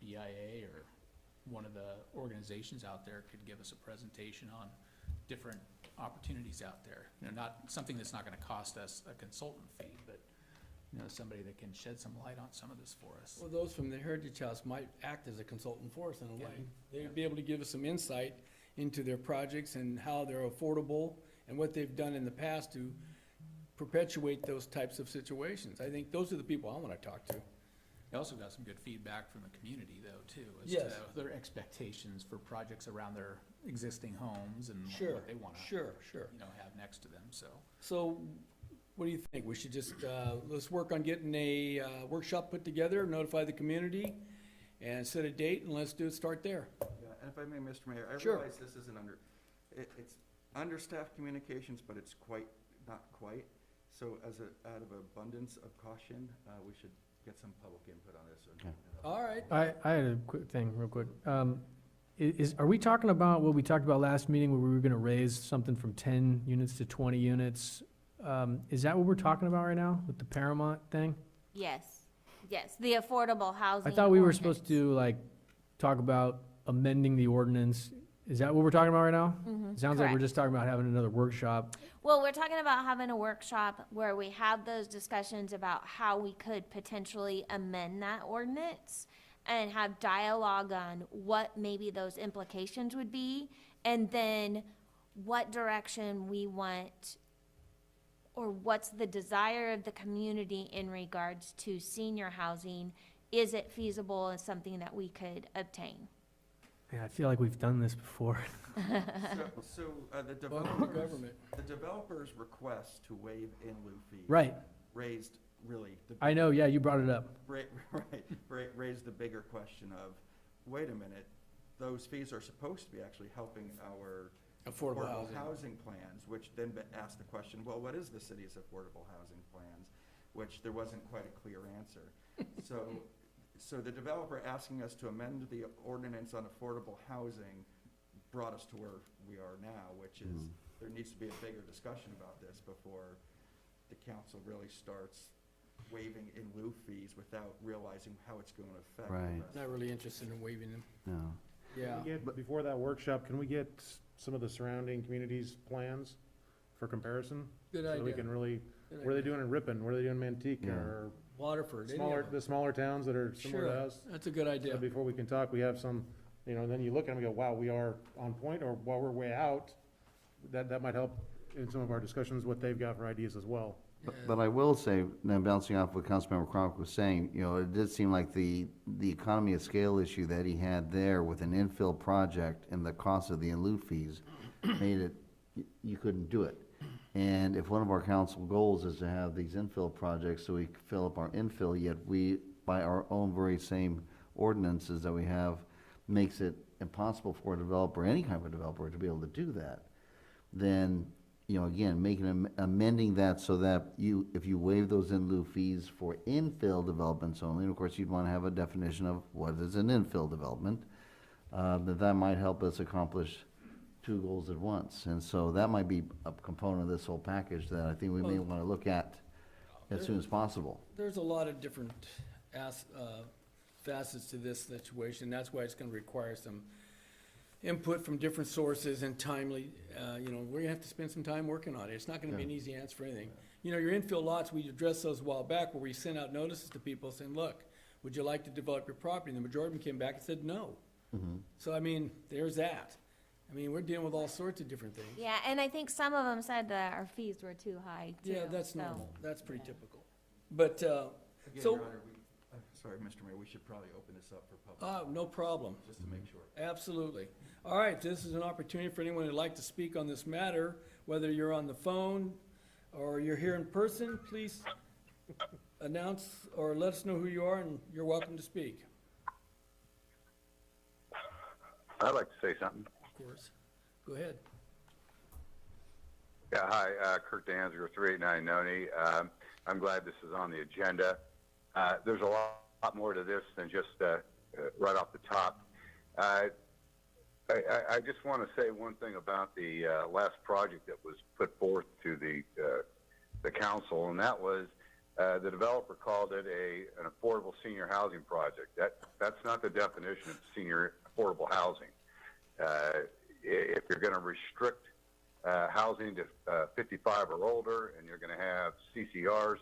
BIA or one of the organizations out there could give us a presentation on different opportunities out there. Not something that's not gonna cost us a consultant fee, but, somebody that can shed some light on some of this for us. Well, those from the Heritage House might act as a consultant for us in a way. Yeah. They'd be able to give us some insight into their projects and how they're affordable and what they've done in the past to perpetuate those types of situations. I think those are the people I want to talk to. We also got some good feedback from the community, though, too, as Yes. to their expectations for projects around their existing homes and Sure, what they want to, sure. have next to them, so. So what do you think? We should just, let's work on getting a workshop put together, notify the community, and set a date, and let's start there. Yeah, and if I may, Mr. Mayor, I Sure. realize this isn't it's understaffed communications, but it's not quite. So out of abundance of caution, we should get some public input on this. All right. I had a quick thing, real quick. Are we talking about what we talked about last meeting where we were gonna raise something from 10 units to 20 units? Is that what we're talking about right now with the Paramount thing? Yes, yes, the affordable housing. I thought we were ordinance. supposed to like talk about amending the ordinance. Is that what we're talking about right now? Mhm, It sounds like we're correct. just talking about having another workshop. Well, we're talking about having a workshop where we have those discussions about how we could potentially amend that ordinance and have dialogue on what maybe those implications would be, and then what direction we want, or what's the desire of the community in regards to senior housing. Is it feasible and something that we could obtain? Yeah, I feel like we've done this before. The government. developer's request to waive in lieu fees. Right. Raised really. I know, yeah, you brought it up. Raised the bigger question of, wait a minute, those fees are supposed to be actually helping our Affordable housing. housing plans, which then asked the question, well, what is the city's affordable housing plans? Which there wasn't quite a clear answer. So the developer asking us to amend the ordinance on affordable housing brought us to where we are now, which is, there needs to be a bigger discussion about this before the council really starts waiving in lieu fees without realizing how it's going to affect the Right. rest. Not really interested in waiving them. No. Yeah. Can we get, before that workshop, can we get some of the surrounding communities' plans for comparison? Good So we idea. can really, Good what are they idea. doing in Ripon, what are they doing in Manteca, Yeah. or Waterford, any of them. the smaller towns that are similar to Sure, us? that's a good idea. So before we can talk, we have some, then you look at them and go, wow, we are on point, or while we're way out. That might help in some of our discussions, what they've got for ideas as well. But I will say, now bouncing off what Councilmember Cronk was saying, it did seem like the economy of scale issue that he had there with an infill project and the cost of the in lieu fees made it, you couldn't do it. And if one of our council goals is to have these infill projects so we can fill up our infill, yet we, by our own very same ordinances that we have, makes it impossible for a developer, any kind of developer, to be able to do that, then, again, amending that so that if you waive those in lieu fees for infill developments only, and of course, you'd want to have a definition of what is an infill development, that might help us accomplish two goals at once. And so that might be a component of this whole package that I think we may want to look at as soon as possible. There's a lot of different facets to this situation. That's why it's gonna require some input from different sources and timely, we're gonna have to spend some time working on it. It's not gonna be an easy answer for anything. Your infill lots, we addressed those a while back where we sent out notices to people saying, look, would you like to develop your property? And the majority of them came back and said no. So, there's that. We're dealing with all sorts of different things. Yeah, and I think some of them said that our fees were too high too. Yeah, that's so- normal. That's pretty typical. But, Again, so, Your Honor, sorry, Mr. Mayor, we should probably open this up for public, no problem. just to make sure. Absolutely. All right, this is an opportunity for anyone who'd like to speak on this matter, whether you're on the phone or you're here in person, please announce or let us know who you are, and you're welcome to speak. I'd like to say something. Of course. Go ahead. Yeah, hi, Kurt Danziger, 389 Noni. I'm glad this is on the agenda. There's a lot more to this than just right off the top. I just want to say one thing about the last project that was put forth to the council, and that was the developer called it an affordable senior housing project. That's not the definition of senior affordable housing. If you're going to restrict housing to 55 or older, and you're going to have CCRs,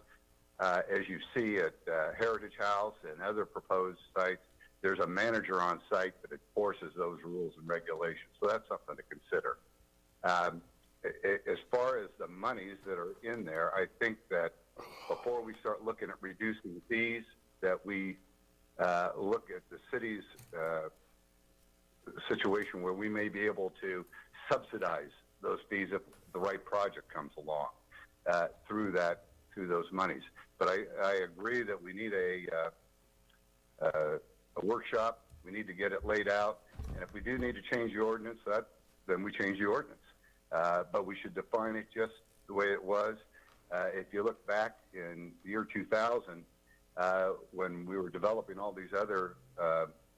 as you see at Heritage House and other proposed sites, there's a manager on site that enforces those rules and regulations. So that's something to consider. As far as the monies that are in there, I think that before we start looking at reducing fees, that we look at the city's situation where we may be able to subsidize those fees if the right project comes along through those monies. But I agree that we need a workshop. We need to get it laid out. And if we do need to change the ordinance, then we change the ordinance. But we should define it just the way it was. If you look back in the year 2000, when we were developing all these other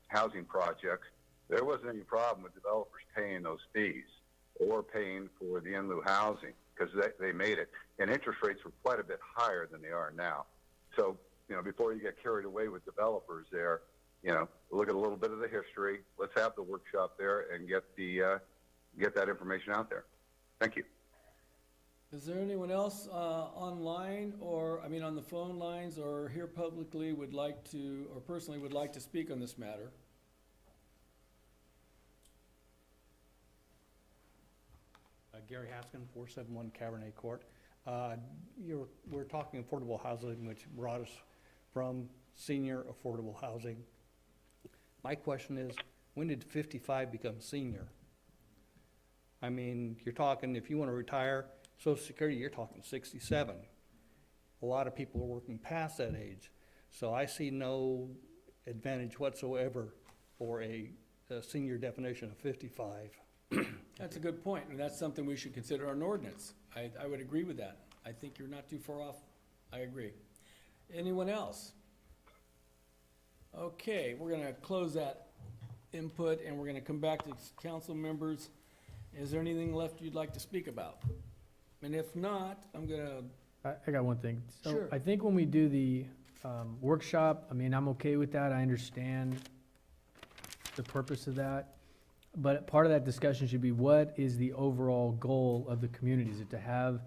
housing projects, there wasn't any problem with developers paying those fees or paying for the in lieu housing because they made it. And interest rates were quite a bit higher than they are now. So, before you get carried away with developers there, look at a little bit of the history. Let's have the workshop there and get that information out there. Thank you. Is there anyone else online or, on the phone lines or here publicly would like to, or personally would like to speak on this matter? Gary Haskin, 471 Cabernet Court. We're talking affordable housing, which brought us from senior affordable housing. My question is, when did 55 become senior? You're talking, if you want to retire, Social Security, you're talking 67. A lot of people are working past that age. So I see no advantage whatsoever for a senior definition of 55. That's a good point, and that's something we should consider an ordinance. I would agree with that. I think you're not too far off. I agree. Anyone else? Okay, we're gonna close that input, and we're gonna come back to council members. Is there anything left you'd like to speak about? And if not, I'm gonna... I got one thing. So Sure. I think when we do the workshop, I'm okay with that. I understand the purpose of that. But part of that discussion should be, what is the overall goal of the community? Is it to have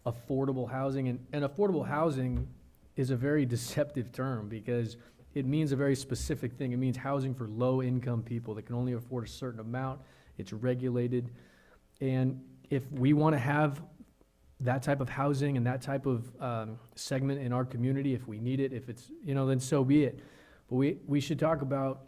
affordable housing? And affordable housing is a very deceptive term because it means a very specific thing. It means housing for low-income people that can only afford a certain amount. It's regulated. And if we want to have that type of housing and that type of segment in our community, if we need it, if it's, then so be it. But we should talk about,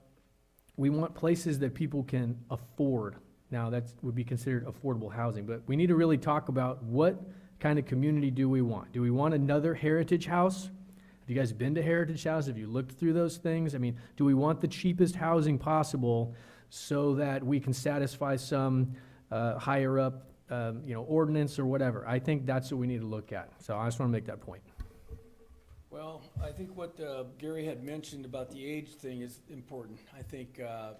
we want places that people can afford. Now, that would be considered affordable housing, but we need to really talk about what kind of community do we want? Do we want another heritage house? Have you guys been to heritage house? Have you looked through those things? Do we want the cheapest housing possible so that we can satisfy some higher up, ordinance or whatever? I think that's what we need to look at. So I just want to make that point. Well, I think what Gary had mentioned about the age thing is important. I think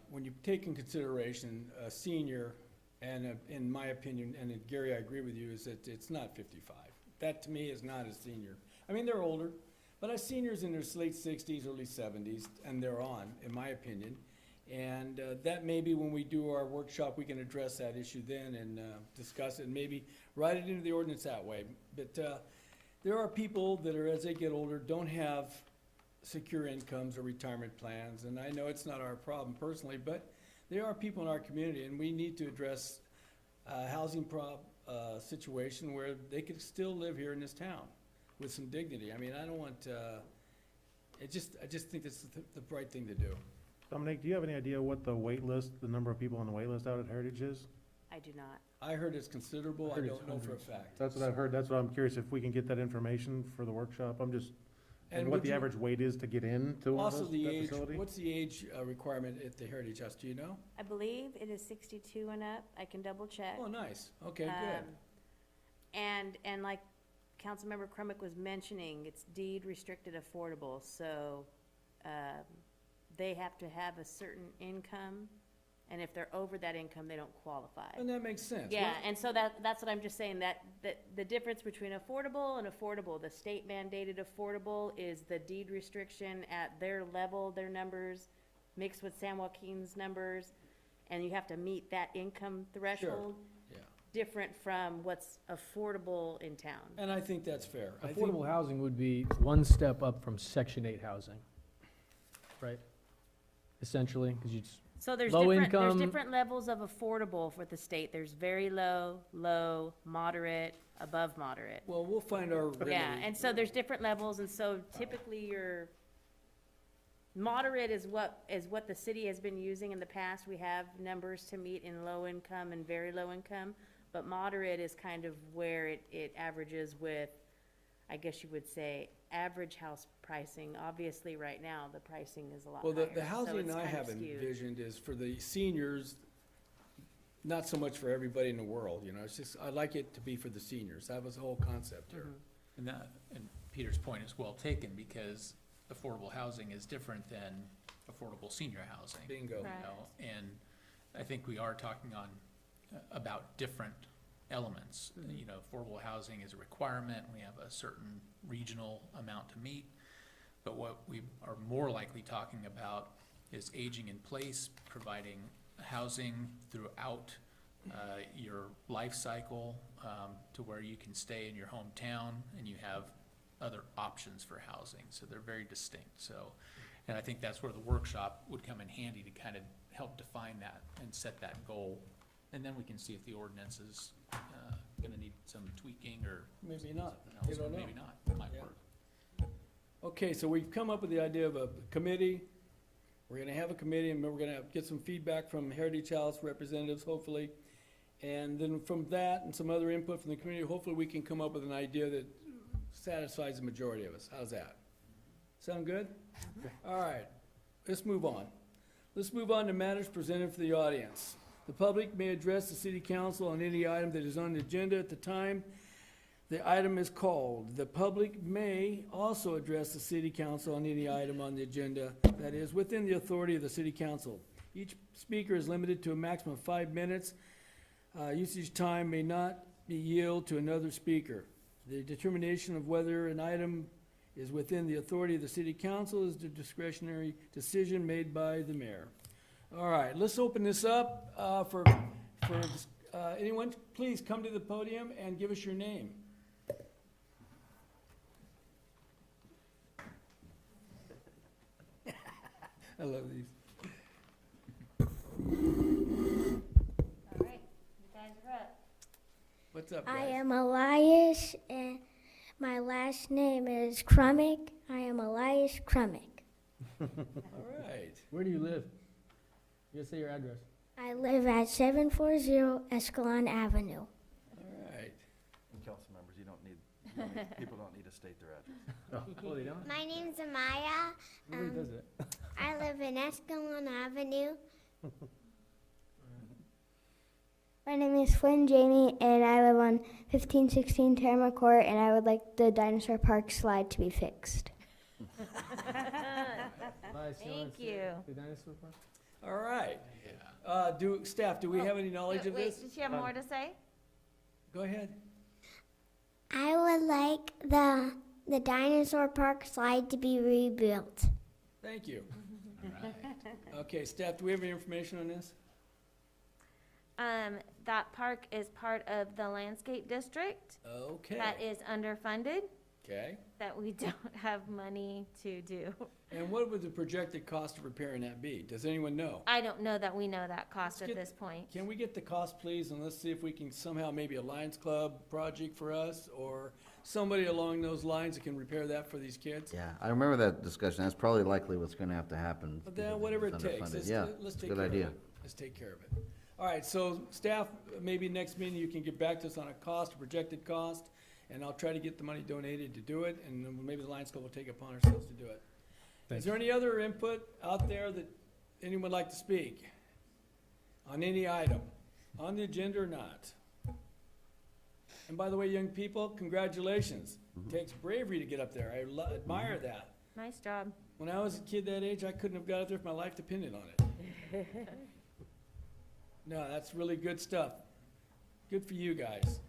when you take in consideration a senior, and in my opinion, and Gary, I agree with you, is that it's not 55. That to me is not a senior. They're older, but a senior's in their late 60s, early 70s, and they're on, in my opinion. And that maybe when we do our workshop, we can address that issue then and discuss it and maybe write it into the ordinance that way. But there are people that are, as they get older, don't have secure incomes or retirement plans. And I know it's not our problem personally, but there are people in our community, and we need to address a housing situation where they could still live here in this town with some dignity. I don't want, I just think that's the right thing to do. Dominic, do you have any idea what the wait list, the number of people on the wait list out at Heritage is? I do not. I heard it's considerable. I don't know for a fact. That's what I've heard. That's what I'm curious if we can get that information for the workshop. And what would the you- average wait is to get into one of Also, those, the that age, facility? what's the age requirement at the Heritage House, do you know? I believe it is 62 and up. I can double check. Oh, nice, okay, good. And like Councilmember Crumick was mentioning, it's deed restricted affordable, so, they have to have a certain income, and if they're over that income, they don't qualify. And that makes sense. Yeah, Well, and so that's what I'm just saying, that the difference between affordable and affordable, the state mandated affordable is the deed restriction at their level, their numbers, mixed with San Joaquin's numbers, and you have to meet that income threshold. Yeah. Different from what's affordable in town. And I think that's fair. I think- Affordable housing would be one step up from Section 8 housing, right? Essentially, because you just, So there's low there's income- different levels of affordable for the state. There's very low, low, moderate, above moderate. Well, we'll find our remedy. Yeah, and so there's different levels, and so typically your moderate is what the city has been using in the past. We have numbers to meet in low income and very low income, but moderate is kind of where it averages with I guess you would say, average house pricing. Obviously, right now, the pricing is a lot Well, higher. the so housing it's I kind of have skewed. envisioned is for the seniors, not so much for everybody in the world, you know, it's just, I'd like it to be for the seniors. That was the whole concept here. And Peter's point is well taken, because affordable housing is different than affordable senior housing. Bingo. You Right. know, and I think we are talking about different elements. You know, affordable housing is a requirement, we have a certain regional amount to meet. But what we are more likely talking about is aging in place, providing housing throughout your life cycle, to where you can stay in your hometown and you have other options for housing. So they're very distinct. So, and I think that's where the workshop would come in handy to kind of help define that and set that goal. And then we can see if the ordinance is gonna need some tweaking or Maybe not. something else, You don't or know. maybe not. It might Yeah. work. Okay, so we've come up with the idea of a committee. We're gonna have a committee, and we're gonna get some feedback from Heritage House representatives, hopefully. And then from that and some other input from the community, hopefully we can come up with an idea that satisfies the majority of us. How's that? Sound good? All right, let's move on. Let's move on to matters presented for the audience. The public may address the city council on any item that is on the agenda at the time the item is called. The public may also address the city council on any item on the agenda that is within the authority of the city council. Each speaker is limited to a maximum of 5 minutes. Usage time may not be yield to another speaker. The determination of whether an item is within the authority of the city council is the discretionary decision made by the mayor. All right, let's open this up for anyone. Please come to the podium and give us your name. I love these. All right, you guys are up. What's up, I guys? am Elias, and my last name is Krummick. I am Elias Krummick. All right. Where do you live? You gotta say your address. I live at 740 Escalon Avenue. All right. And council members, people don't need to state their address. Oh, they don't? My name's Amaya. Nobody does it. I live in Escalon Avenue. My name is Flynn Jamie, and I live on 1516 Terma Court, and I would like the dinosaur park slide to be fixed. Thank you. The dinosaur park? All right. Staff, do we have any knowledge of Wait, this? did she have more to say? Go ahead. I would like the dinosaur park slide to be rebuilt. Thank you. Okay, staff, do we have any information on this? That park is part of the landscape district Okay. that is underfunded, Okay. that we don't have money to do. And what would the projected cost of repairing that be? Does anyone know? I don't know that we know that cost at Get- this point. Can we get the cost, please, and let's see if we can somehow, maybe a Lions Club project for us, or somebody along those lines that can repair that for these kids? Yeah, I remember that discussion. That's probably likely what's gonna have to happen. But because then, whatever it it's takes, underfunded. Yeah, let's it's a take good care of idea. it. Let's take care of it. All right, so staff, maybe next meeting you can get back to us on a cost, a projected cost, and I'll try to get the money donated to do it, and then maybe the Lions Club will take it upon ourselves to do it. Is there any other input out there that anyone would like to speak on any item, on the agenda or not? And by the way, young people, congratulations. It takes bravery to get up there. I admire that. Nice job. When I was a kid that age, I couldn't have got up there if my life depended on it. No, that's really good stuff. Good for you guys.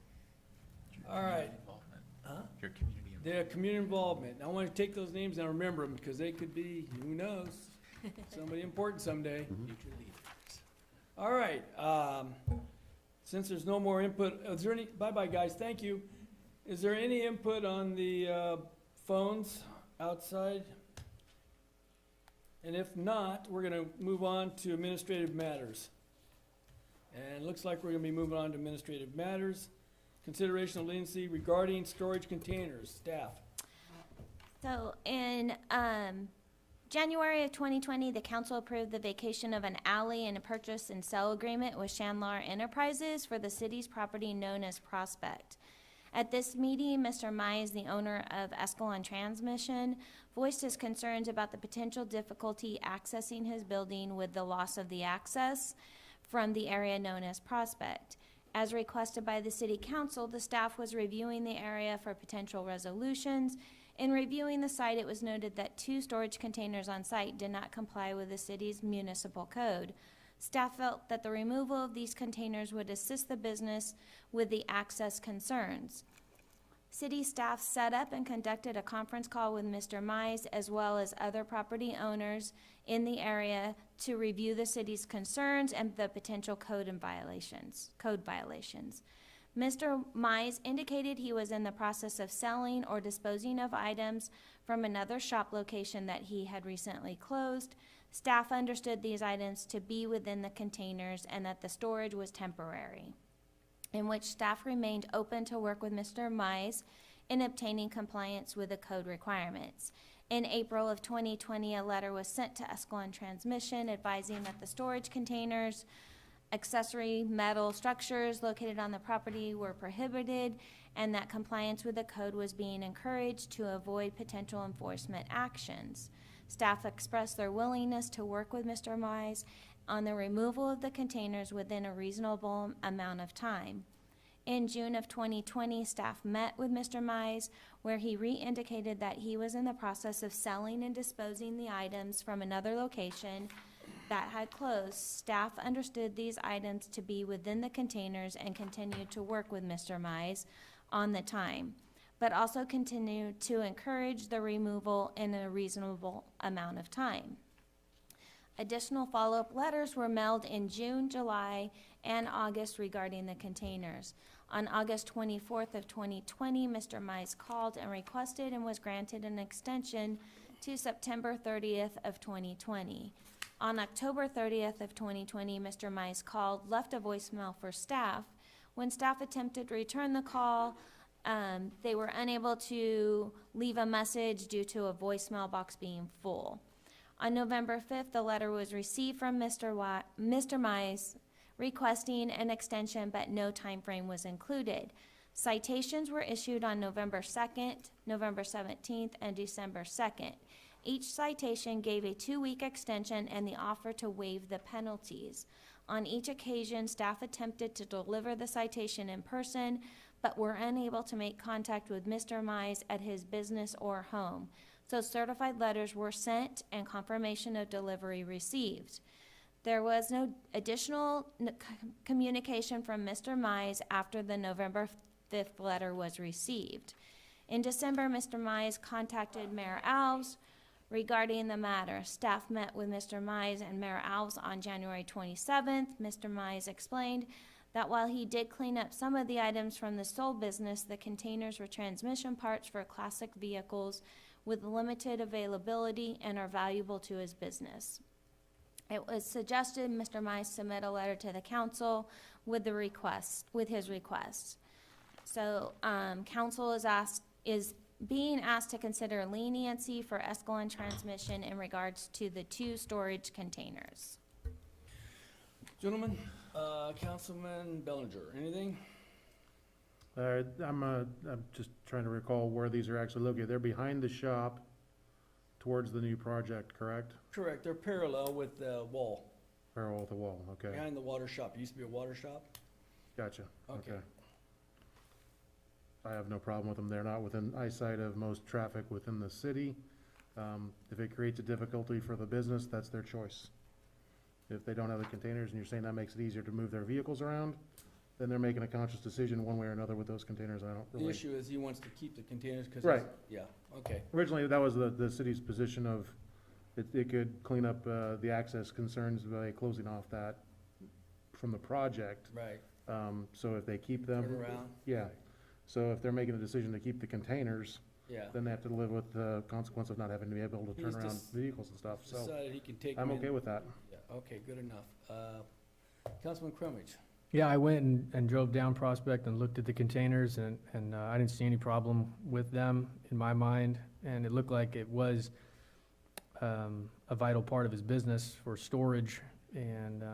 All right. Involvement. Huh? Your community involvement. Their community involvement. I want to take those names and remember them, because they could be, who knows, somebody important someday. Future leaders. All right, since there's no more input, is there any, bye-bye, guys, thank you. Is there any input on the phones outside? And if not, we're gonna move on to administrative matters. And it looks like we're gonna be moving on to administrative matters. Consideration of leniency regarding storage containers. Staff. So in January of 2020, the council approved the vacation of an alley and a purchase and sell agreement with Chandlar Enterprises for the city's property known as Prospect. At this meeting, Mr. Mize, the owner of Escalon Transmission, voiced his concerns about the potential difficulty accessing his building with the loss of the access from the area known as Prospect. As requested by the City Council, the staff was reviewing the area for potential resolutions. In reviewing the site, it was noted that 2 storage containers on site did not comply with the city's municipal code. Staff felt that the removal of these containers would assist the business with the access concerns. City staff set up and conducted a conference call with Mr. Mize as well as other property owners in the area to review the city's concerns and the potential code violations. Mr. Mize indicated he was in the process of selling or disposing of items from another shop location that he had recently closed. Staff understood these items to be within the containers and that the storage was temporary, in which staff remained open to work with Mr. Mize in obtaining compliance with the code requirements. In April of 2020, a letter was sent to Escalon Transmission advising that the storage containers, accessory metal structures located on the property were prohibited and that compliance with the code was being encouraged to avoid potential enforcement actions. Staff expressed their willingness to work with Mr. Mize on the removal of the containers within a reasonable amount of time. In June of 2020, staff met with Mr. Mize, where he re-indicated that he was in the process of selling and disposing the items from another location that had closed. Staff understood these items to be within the containers and continued to work with Mr. Mize on the time, but also continued to encourage the removal in a reasonable amount of time. Additional follow-up letters were mailed in June, July, and August regarding the containers. On August 24th of 2020, Mr. Mize called and requested and was granted an extension to September 30th of 2020. On October 30th of 2020, Mr. Mize called, left a voicemail for staff. When staff attempted to return the call, they were unable to leave a message due to a voicemail box being full. On November 5th, the letter was received from Mr. Mize requesting an extension, but no time frame was included. Citations were issued on November 2nd, November 17th, and December 2nd. Each citation gave a 2-week extension and the offer to waive the penalties. On each occasion, staff attempted to deliver the citation in person, but were unable to make contact with Mr. Mize at his business or home. So certified letters were sent and confirmation of delivery received. There was no additional communication from Mr. Mize after the November 5th letter was received. In December, Mr. Mize contacted Mayor Alves regarding the matter. Staff met with Mr. Mize and Mayor Alves on January 27th. Mr. Mize explained that while he did clean up some of the items from the sold business, the containers were transmission parts for classic vehicles with limited availability and are valuable to his business. It was suggested Mr. Mize submit a letter to the council with his request. So council is being asked to consider leniency for Escalon Transmission in regards to the 2 storage containers. Gentlemen, Councilman Bellinger, anything? I'm just trying to recall where these are actually located. They're behind the shop towards the new project, correct? Correct, they're parallel with the wall, Parallel with the wall, okay. behind the water shop. It used to be a water shop. Gotcha, Okay. okay. I have no problem with them. They're not within eyesight of most traffic within the city. If it creates a difficulty for the business, that's their choice. If they don't have the containers and you're saying that makes it easier to move their vehicles around, then they're making a conscious decision one way or another with those containers. I don't The really. issue is he wants to keep the containers because. Right. Yeah, okay. Originally, that was the city's position of, it could clean up the access concerns by closing off that from the project. Right. So if they keep them. Turn around. Yeah, so if they're making a decision to keep the containers, Yeah. then they have to live with the consequence of not having to be able to turn He's around just vehicles and stuff, so Decided he can take. I'm them in. okay with that. Yeah, okay, good enough. Councilman Crummage. Yeah, I went and drove down Prospect and looked at the containers, and I didn't see any problem with them in my mind. And it looked like it was a vital part of his business for storage. And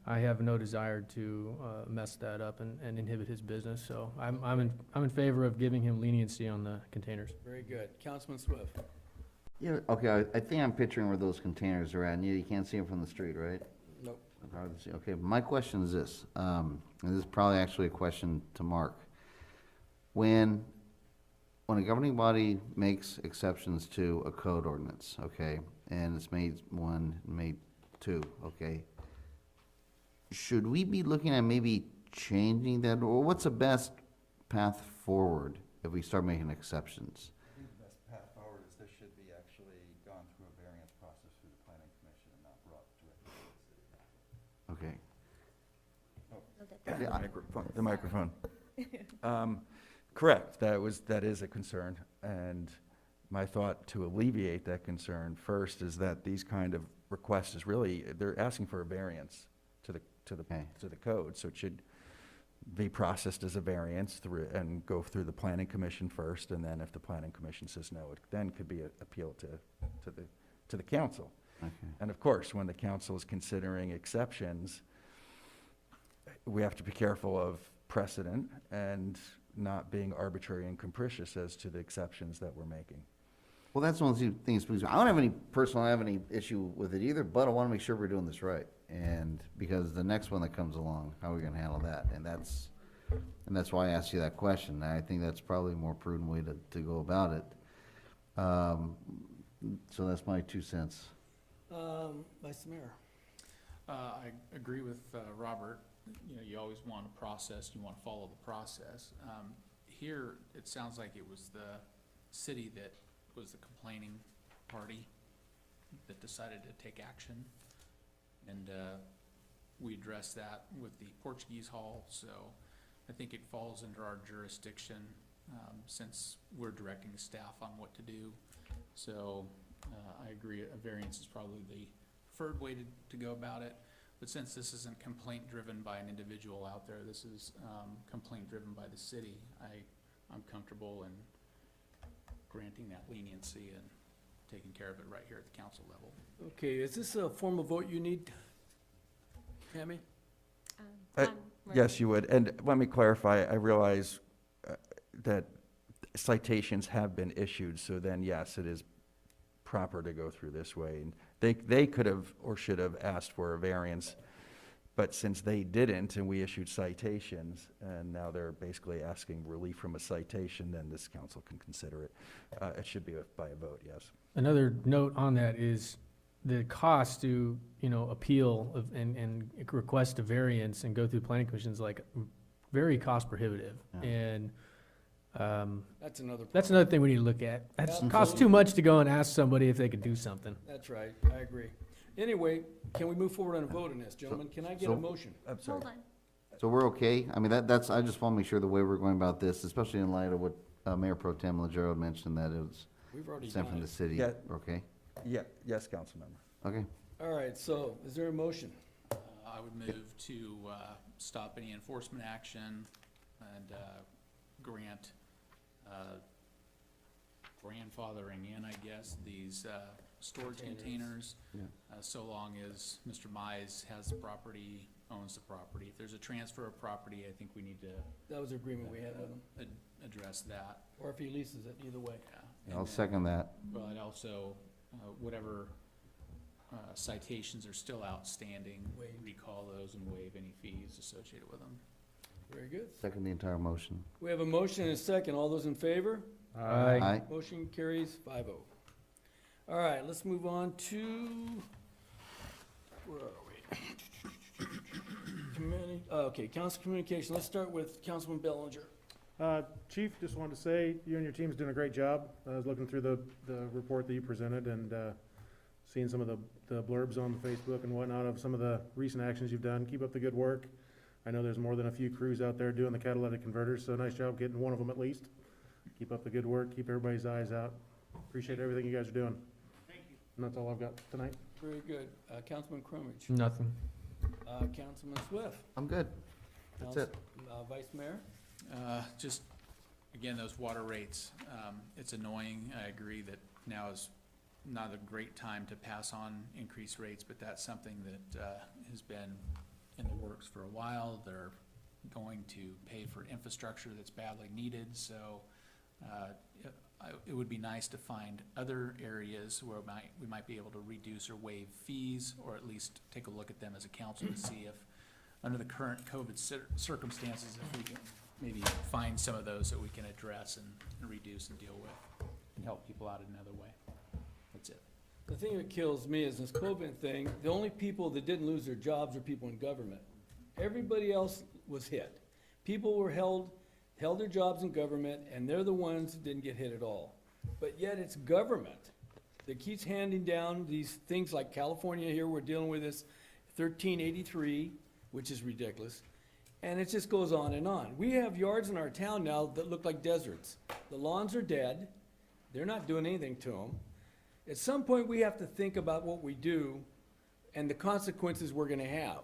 I have no desire to mess that up and inhibit his business, so I'm in favor of giving him leniency on the containers. Very good. Councilman Swift? Yeah, okay, I think I'm picturing where those containers are at, and you can't see them from the street, right? Nope. Hard to see. Okay, my question is this, and this is probably actually a question to Mark. When a governing body makes exceptions to a code ordinance, okay, and it's made 1, made 2, okay, should we be looking at maybe changing that, or what's the best path forward if we start making exceptions? I think the best path forward is this should be actually gone through a variance process through the planning commission and not brought directly to the city council. Okay. Yeah, the microphone. Correct, that is a concern, and my thought to alleviate that concern first is that these kind of requests is really, they're asking for a variance to the code, so it should be processed as a variance through, and go through the planning commission first, and then if the planning commission says no, it then could be appealed to the council. Okay. And of course, when the council is considering exceptions, we have to be careful of precedent and not being arbitrary and capricious as to the exceptions that we're making. Well, that's one of the things, I don't have any issue with it either, but I want to make sure we're doing this right. And because the next one that comes along, how are we going to handle that? And that's why I asked you that question. I think that's probably a more prudent way to go about it. So that's my 2 cents. Vice Mayor? I agree with Robert. You know, you always want a process, you want to follow the process. Here, it sounds like it was the city that was the complaining party that decided to take action. And we addressed that with the Portuguese Hall, so I think it falls under our jurisdiction since we're directing staff on what to do. So I agree, a variance is probably the preferred way to go about it. But since this isn't complaint driven by an individual out there, this is complaint driven by the city, I'm comfortable in granting that leniency and taking care of it right here at the council level. Okay, is this a formal vote you need, Tammy? Yes, you would. And let me clarify, I realize that citations have been issued, so then yes, it is proper to go through this way. And they could have or should have asked for a variance, but since they didn't and we issued citations, and now they're basically asking relief from a citation, then this council can consider it. It should be by a vote, yes. Another note on that is the cost to, appeal and request a variance and go through planning commission is like very cost prohibitive. Yeah. And That's another. that's another thing we need to look at. That Absolutely. costs too much to go and ask somebody if they could do something. That's right, I agree. Anyway, can we move forward on a vote on this, gentlemen? Can I get a motion? I'm sorry. Hold on. So we're okay? I mean, that's, I just want to make sure the way we're going about this, especially in light of what Mayor Pro Tem Legero mentioned, that it was We've already sent done from the it. city. Yeah. We're okay? Yeah, yes, council member. Okay. All right, so is there a motion? I would move to stop any enforcement action and grant grandfathering in, I guess, these storage containers, Yeah. so long as Mr. Mize has the property, owns the property. If there's a transfer of property, I think we need to That was the agreement we had with him, address that. or if he leases it, either way. Yeah. I'll And then- second that. But also, whatever citations are still outstanding, Waive. recall those and waive any fees associated with them. Very good. Second the entire motion. We have a motion and a second. All those in favor? Aye. Motion carries 5-0. All right, let's move on to, where are we? Okay, council communication. Let's start with Councilman Bellinger. Chief, just wanted to say, you and your team's doing a great job. I was looking through the report that you presented and seeing some of the blurbs on the Facebook and whatnot of some of the recent actions you've done. Keep up the good work. I know there's more than a few crews out there doing the catalytic converters, so nice job getting one of them at least. Keep up the good work. Keep everybody's eyes out. Appreciate everything you guys are doing. Thank you. And that's all I've got tonight. Very good. Councilman Crummage. Nothing. Councilman Swift. I'm good. That's it. Vice Mayor. Just, again, those water rates, it's annoying. I agree that now is not a great time to pass on increased rates, but that's something that has been in the works for a while. They're going to pay for infrastructure that's badly needed, so it would be nice to find other areas where we might be able to reduce or waive fees, or at least take a look at them as a council to see if, under the current COVID circumstances, if we can maybe find some of those that we can address and reduce and deal with, and help people out in another way. That's it. The thing that kills me is this COVID thing, the only people that didn't lose their jobs are people in government. Everybody else was hit. People were held their jobs in government, and they're the ones that didn't get hit at all. But yet it's government that keeps handing down these things like California here, we're dealing with this 1383, which is ridiculous. And it just goes on and on. We have yards in our town now that look like deserts. The lawns are dead. They're not doing anything to them. At some point, we have to think about what we do and the consequences we're gonna have.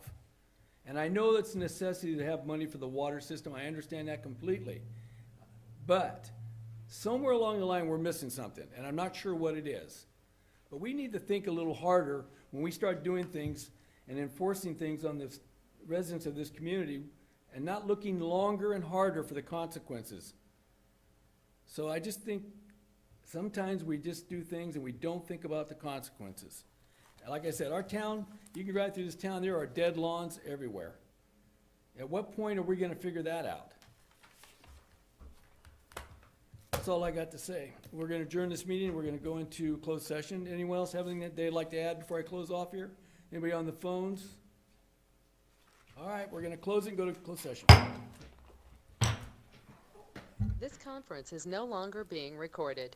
And I know it's a necessity to have money for the water system. I understand that completely. But somewhere along the line, we're missing something, and I'm not sure what it is. But we need to think a little harder when we start doing things and enforcing things on the residents of this community, and not looking longer and harder for the consequences. So I just think sometimes we just do things and we don't think about the consequences. Like I said, our town, you can ride through this town, there are dead lawns everywhere. At what point are we gonna figure that out? That's all I got to say. We're gonna adjourn this meeting, we're gonna go into closed session. Anyone else have anything that they'd like to add before I close off here? Anybody on the phones? All right, we're gonna close it and go to closed session. This conference is no longer being recorded.